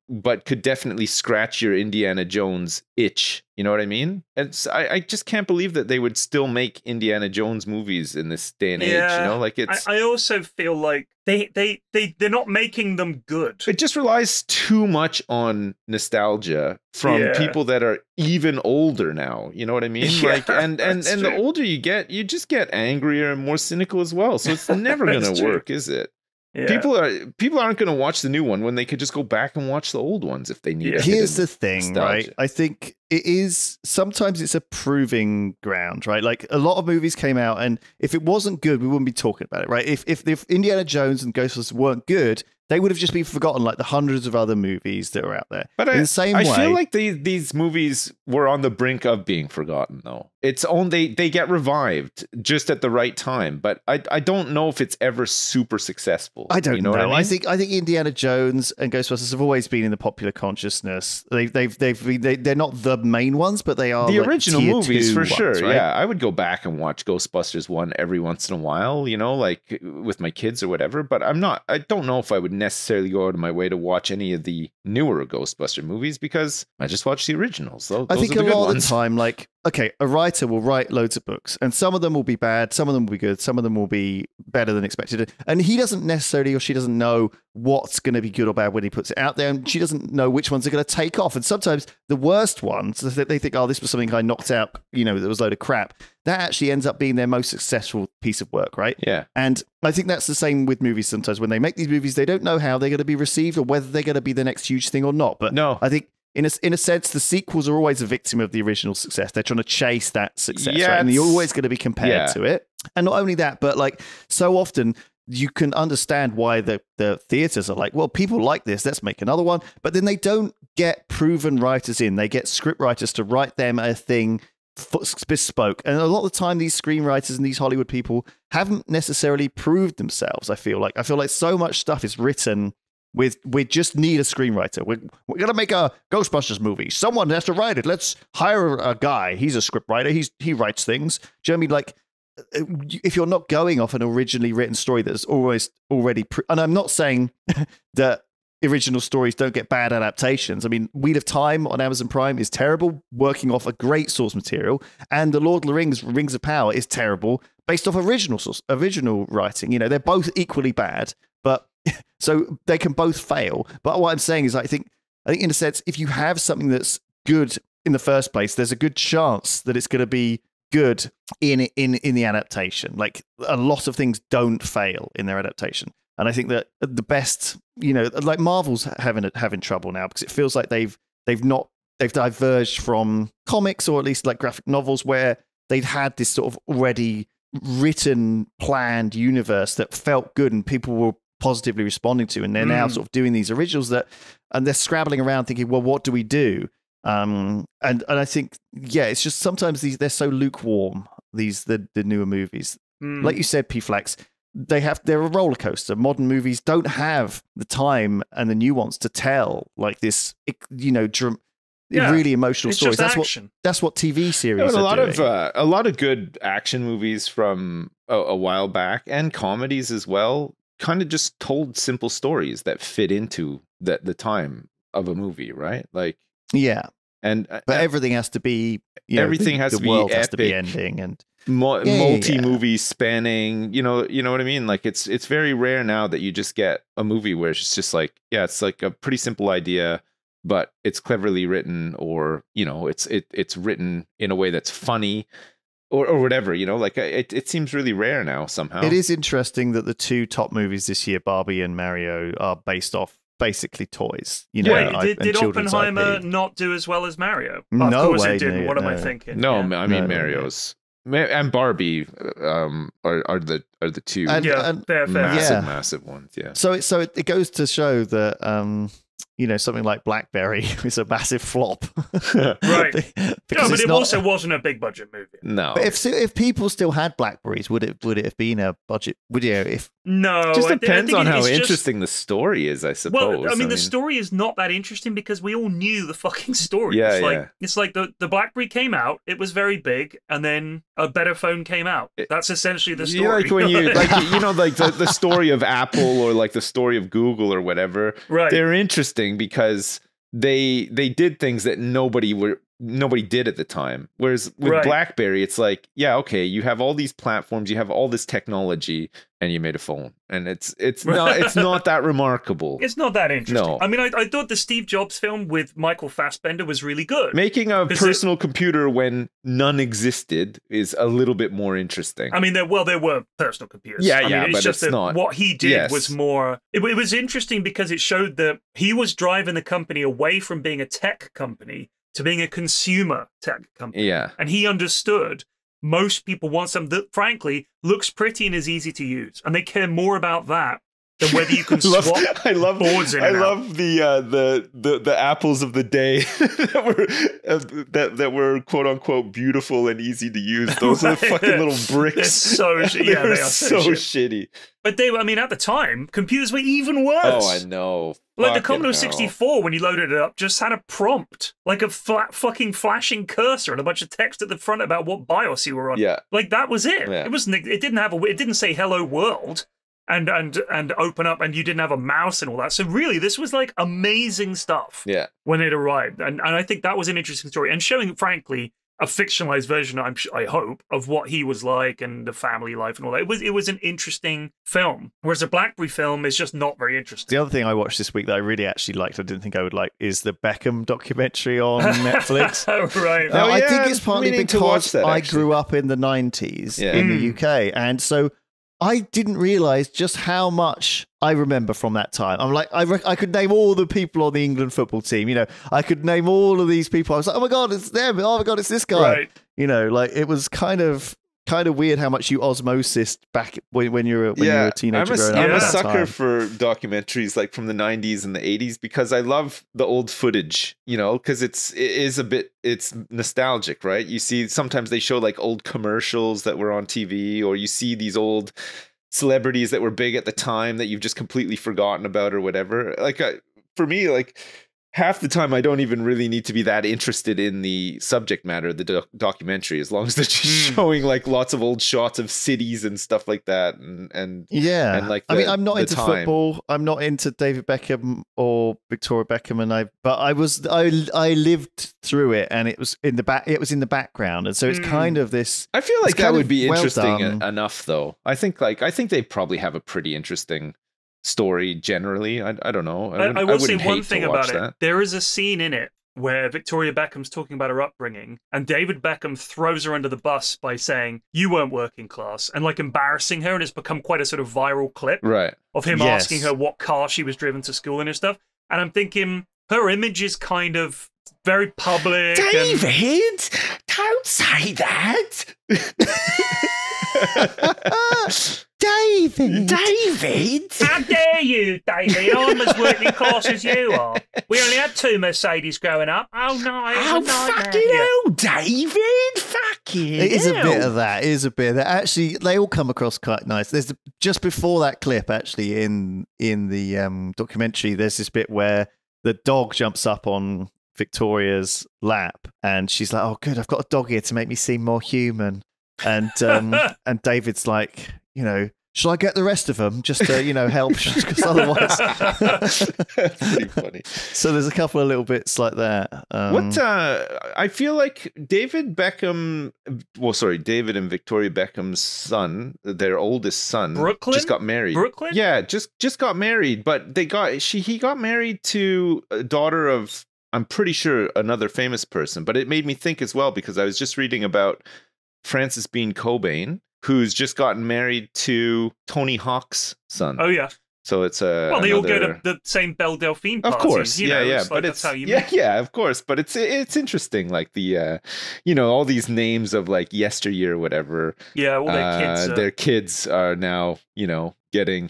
Speaker 2: could definitely scratch your Indiana Jones itch. You know what I mean? And I just can't believe that they would still make Indiana Jones movies in this day and age. You know, like it's.
Speaker 3: I also feel like they're not making them good.
Speaker 2: It just relies too much on nostalgia from
Speaker 3: Yeah.
Speaker 2: people that are even older now. You know what I mean?
Speaker 3: Yeah,
Speaker 2: Like, and
Speaker 3: that's
Speaker 2: the
Speaker 3: true.
Speaker 2: older you get, you just get angrier and more cynical as well. So it's never going
Speaker 3: That's
Speaker 2: to
Speaker 3: true.
Speaker 2: work, is it?
Speaker 3: Yeah.
Speaker 2: People aren't going to watch the new one when they could just go back and watch the old ones if they need.
Speaker 3: Yeah.
Speaker 2: a
Speaker 1: Here's
Speaker 2: hidden
Speaker 1: the thing,
Speaker 2: nostalgia.
Speaker 1: right? I think it is sometimes it's a proving ground, right? Like a lot of movies came out, and if it wasn't good, we wouldn't be talking about it, right? If Indiana Jones and Ghostbusters weren't good, they would have just been forgotten, like the hundreds of other movies that are out there.
Speaker 2: But
Speaker 1: in the same
Speaker 2: I
Speaker 1: way,
Speaker 2: feel like these movies were on the brink of being forgotten, though. It's only they get revived just at the right time, but I don't know if it's ever super successful.
Speaker 1: I don't
Speaker 2: You know.
Speaker 1: know.
Speaker 2: What I mean?
Speaker 1: I think Indiana Jones and Ghostbusters have always been in the popular consciousness. They're not the main ones, but they are
Speaker 2: the
Speaker 1: like
Speaker 2: original
Speaker 1: tier
Speaker 2: movies
Speaker 1: two
Speaker 2: for
Speaker 1: ones,
Speaker 2: sure.
Speaker 1: right?
Speaker 2: Yeah, I would go back and watch Ghostbusters 1 every once in a while, you know, like with my kids or whatever, but I don't know if I would necessarily go out of my way to watch any of the newer Ghostbuster movies because I just watch the originals. Those
Speaker 1: I think
Speaker 2: are the
Speaker 1: a
Speaker 2: good
Speaker 1: lot
Speaker 2: ones.
Speaker 1: of the time, like, okay, a writer will write loads of books, and some of them will be bad, some of them will be good, some of them will be better than expected. And he doesn't necessarily, or she doesn't know what's going to be good or bad when he puts it out there, and she doesn't know which ones are going to take off. And sometimes the worst ones, they think, oh, this was something I knocked out, you know, that was a load of crap. That actually ends up being their most successful piece of work, right?
Speaker 2: Yeah.
Speaker 1: And I think that's the same with movies sometimes. When they make these movies, they don't know how they're going to be received or whether they're going to be the next huge thing or not. But
Speaker 2: No.
Speaker 1: I think in a sense, the sequels are always a victim of the original success. They're trying to chase that success,
Speaker 2: Yeah,
Speaker 1: right? And you're
Speaker 2: it's-
Speaker 1: always going to be compared
Speaker 2: yeah.
Speaker 1: to it. And not only that, but like so often you can understand why the theaters are like, well, people like this, let's make another one. But then they don't get proven writers in. They get script writers to write them a thing bespoke. And a lot of the time, these screenwriters and these Hollywood people haven't necessarily proved themselves. I feel like so much stuff is written with, we just need a screenwriter. We're going to make a Ghostbusters movie. Someone has to write it. Let's hire a guy. He's a script writer. He writes things. Do you know what I mean? Like, if you're not going off an originally written story that's always already, and I'm not saying that original stories don't get bad adaptations. I mean, Wheel of Time on Amazon Prime is terrible, working off a great source material, and The Lord of the Rings, Rings of Power is terrible, based off original writing. You know, they're both equally bad, but so they can both fail. But what I'm saying is, I think in a sense, if you have something that's good in the first place, there's a good chance that it's going to be good in the adaptation. Like a lot of things don't fail in their adaptation. And I think that the best, you know, like Marvel's having trouble now because it feels like they've diverged from comics, or at least like graphic novels, where they'd had this sort of already written, planned universe that felt good and people were positively responding to, and they're now sort of doing these originals and they're scrabbling around thinking, well, what do we do? And I think, yeah, it's just sometimes they're so lukewarm. the newer movies.
Speaker 3: Mm.
Speaker 1: Like you said, P-Flax, they're a roller coaster. Modern movies don't have the time and the nuance to tell like this, really emotional
Speaker 3: it's
Speaker 1: stories.
Speaker 3: just action.
Speaker 1: That's what TV series
Speaker 2: There was
Speaker 1: are
Speaker 2: a lot of good action movies from a while back, and comedies as well. Kind of just told simple stories that fit into the time of a movie, right? Like,
Speaker 1: yeah.
Speaker 2: and
Speaker 1: But everything has to be,
Speaker 2: everything has
Speaker 1: the
Speaker 2: to be
Speaker 1: world has to be
Speaker 2: epic.
Speaker 1: ending and
Speaker 2: multi-movie spanning, you know what I mean? Like it's very rare now that you just get a movie where it's just like, yeah, it's like a pretty simple idea, but it's cleverly written, or it's written in a way that's funny, or whatever, like it seems really rare now somehow.
Speaker 1: It is interesting that the two top movies this year, Barbie and Mario, are based off basically toys.
Speaker 3: Wait, did Oppenheimer not do as well as Mario?
Speaker 1: No
Speaker 3: of course
Speaker 1: way,
Speaker 3: it didn't.
Speaker 1: no,
Speaker 3: What am I
Speaker 1: no.
Speaker 3: thinking?
Speaker 2: No,
Speaker 3: Yeah.
Speaker 2: I mean Mario's and Barbie are the two
Speaker 3: Fair.
Speaker 2: massive ones. Yeah.
Speaker 1: So it goes to show that something like BlackBerry is a massive flop.
Speaker 3: Right.
Speaker 1: Because
Speaker 3: but
Speaker 1: it's
Speaker 3: it
Speaker 1: not-
Speaker 3: also wasn't a big budget movie.
Speaker 2: No.
Speaker 1: But if people still had Blackberries, would it have been a budget? Would you? If
Speaker 3: No,
Speaker 2: It just
Speaker 3: I
Speaker 2: depends
Speaker 3: think
Speaker 2: on how
Speaker 3: it's just-
Speaker 2: interesting the story is, I suppose.
Speaker 3: Well, I mean, the story is not that interesting because we all knew the fucking story.
Speaker 2: Yeah,
Speaker 3: It's like the BlackBerry came out, it was very big, and then a better phone came out. That's essentially the story.
Speaker 2: Yeah, like when you like like the story of Apple or like the story of Google or whatever.
Speaker 3: Right.
Speaker 2: They're interesting because they did things that nobody did at the time. Whereas with
Speaker 3: Right.
Speaker 2: BlackBerry, it's like, yeah, okay, you have all these platforms, you have all this technology, and you made a phone, and it's not that remarkable.
Speaker 3: It's not that interesting.
Speaker 2: No.
Speaker 3: I mean, I thought the Steve Jobs film with Michael Fassbender was really good.
Speaker 2: Making a
Speaker 3: 'Cause
Speaker 2: personal computer when none existed is a little bit more interesting.
Speaker 3: I mean, there were personal computers.
Speaker 2: Yeah,
Speaker 3: I mean,
Speaker 2: yeah,
Speaker 3: it's
Speaker 2: but
Speaker 3: just
Speaker 2: it's
Speaker 3: that
Speaker 2: not.
Speaker 3: what he did
Speaker 2: Yes.
Speaker 3: was more. It was interesting because it showed that he was driving the company away from being a tech company to being a consumer tech company.
Speaker 2: Yeah.
Speaker 3: And he understood most people want something that, frankly, looks pretty and is easy to use, and they care more about that than whether you can swap boards in
Speaker 2: I
Speaker 3: and out.
Speaker 2: love the apples of the day that were quote unquote beautiful and easy to use. Those are the fucking little bricks.
Speaker 3: They're so shitty.
Speaker 2: They
Speaker 3: Yeah,
Speaker 2: were
Speaker 3: they are
Speaker 2: so
Speaker 3: shit.
Speaker 2: shitty.
Speaker 3: But I mean, at the time, computers were even worse.
Speaker 2: Oh, I know.
Speaker 3: Like the
Speaker 2: Fucking
Speaker 3: Commodore
Speaker 2: hell.
Speaker 3: 64, when you loaded it up, just had a prompt, like a fucking flashing cursor and a bunch of text at the front about what BIOS you were on.
Speaker 2: Yeah.
Speaker 3: Like that was it.
Speaker 2: Yeah.
Speaker 3: It wasn't. It didn't say "Hello World" and open up, and you didn't have a mouse and all that. So really, this was like amazing stuff.
Speaker 2: Yeah.
Speaker 3: When it arrived, and I think that was an interesting story, and showing, frankly, a fictionalized version, I hope, of what he was like and the family life and all that. It was an interesting film, whereas a BlackBerry film is just not very interesting.
Speaker 1: the other thing I watched this week that I really actually liked, I didn't think I would like, is the Beckham documentary on Netflix.
Speaker 3: Right.
Speaker 1: Now,
Speaker 2: Oh,
Speaker 1: I
Speaker 2: yeah,
Speaker 1: think it's
Speaker 2: I'm
Speaker 1: partly
Speaker 2: meaning to watch
Speaker 1: because
Speaker 2: that,
Speaker 1: I
Speaker 2: actually.
Speaker 1: grew up in the 90s
Speaker 2: Yeah.
Speaker 1: in the UK. And so I didn't realize just how much I remember from that time. I'm like, I could name all the people on the England football team. I could name all of these people. I was like, oh my God, it's them. Oh my God, it's this guy.
Speaker 3: Right.
Speaker 1: Like it was kind of weird how much you osmosis back when you were a teenager. growing up
Speaker 2: I'm
Speaker 1: at
Speaker 2: a
Speaker 1: that
Speaker 2: sucker
Speaker 1: time.
Speaker 2: for documentaries like from the 90s and the 80s because I love the old footage, because it's nostalgic, right? You see, sometimes they show like old commercials that were on TV, or you see these old celebrities that were big at the time that you've just completely forgotten about or whatever. Like for me, like half the time I don't even really need to be that interested in the subject matter of the documentary, as long as they're just showing like lots of old shots of cities and stuff like that. And
Speaker 1: Yeah,
Speaker 2: and like
Speaker 1: I mean, I'm not
Speaker 2: the
Speaker 1: into
Speaker 2: time.
Speaker 1: football. I'm not into David Beckham or Victoria Beckham, but I lived through it, and it was in the back. It was in the background, and so it's kind of this.
Speaker 2: I feel like
Speaker 1: It's
Speaker 2: that
Speaker 1: kind
Speaker 2: would
Speaker 1: of
Speaker 2: be
Speaker 1: well
Speaker 2: interesting
Speaker 1: done.
Speaker 2: enough, though. I think they probably have a pretty interesting story generally. I don't know.
Speaker 3: I will say
Speaker 2: wouldn't
Speaker 3: one
Speaker 2: hate
Speaker 3: thing
Speaker 2: to watch
Speaker 3: about it.
Speaker 2: that.
Speaker 3: There is a scene in it where Victoria Beckham's talking about her upbringing, and David Beckham throws her under the bus by saying, "You weren't working class," and like embarrassing her, and it's become quite a sort of viral clip
Speaker 2: Right.
Speaker 3: of him
Speaker 1: Yes.
Speaker 3: asking her what car she was driven to school in and stuff. And I'm thinking her image is kind of very public. and-
Speaker 2: don't say that. David.
Speaker 3: How dare you, David? I'm as working class as you are. We only had 2 Mercedes growing up. Oh no, it was a nightmare. Yeah.
Speaker 2: David. Fuck
Speaker 1: It is a bit of that. It is a bit of that. Actually, they all come across quite nice. There's just before that clip, actually, in the documentary, there's this bit where the dog jumps up on Victoria's lap, and she's like, "Oh, good, I've got a dog here to make me seem more human." And and David's like, shall I get the rest of them just to, help? Because otherwise,
Speaker 2: That's pretty funny.
Speaker 1: So there's a couple of little bits like that.
Speaker 2: I feel like David and Victoria Beckham's son, their oldest son,
Speaker 3: Brooklyn?
Speaker 2: just got married.
Speaker 3: Brooklyn?
Speaker 2: Yeah, just got married, but he got married to a daughter of, I'm pretty sure, another famous person. But it made me think as well, because I was just reading about Francis Bean Cobain, who's just gotten married to Tony Hawk's son.
Speaker 3: Oh, yeah.
Speaker 2: So it's
Speaker 3: they all go to the same Belle Delphine parties.
Speaker 2: Of course,
Speaker 3: yeah.
Speaker 2: But
Speaker 3: that's how you meet.
Speaker 2: Yeah, of course. But it's interesting, like the all these names of like yesteryear, or whatever.
Speaker 3: Yeah, all their kids.
Speaker 2: Their kids are now getting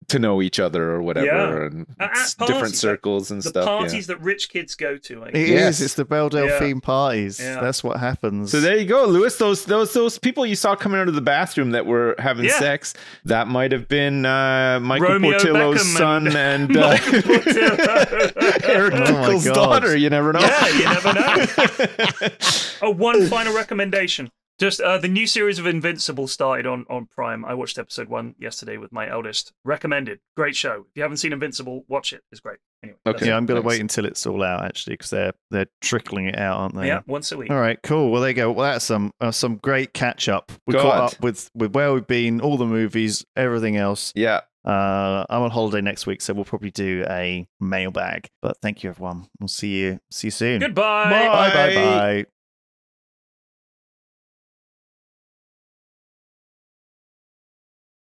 Speaker 2: to know each other or whatever, and it's different circles and
Speaker 3: the
Speaker 2: stuff.
Speaker 3: The parties that rich kids go to.
Speaker 1: It is. It's the Belle Delphine parties. Yeah. That's what happens.
Speaker 2: So there you go, Lewis. Those people you saw coming out of the bathroom that were having sex, that might have been Michael
Speaker 3: Romeo
Speaker 2: Portillo's
Speaker 3: Beckham
Speaker 2: son and Eric Nichols' daughter. You never know.
Speaker 3: Yeah, you never know. One final recommendation. Just the new series of Invincible started on Prime. I watched episode 1 yesterday with my eldest. Recommended. Great show. If you haven't seen Invincible, watch it. It's great. Anyway.
Speaker 2: Okay.
Speaker 1: Yeah, I'm going to wait until it's all out, actually, because they're trickling it out, aren't they?
Speaker 3: Yeah, once a week.
Speaker 1: All right, cool. Well, there you go. Well, that's some great catch up. We
Speaker 2: God.
Speaker 1: caught up with where we've been, all the movies, everything else.
Speaker 2: Yeah.
Speaker 1: I'm on holiday next week, so we'll probably do a mailbag. But thank you, everyone. We'll see you soon.
Speaker 3: Goodbye.
Speaker 2: Bye.
Speaker 1: Bye.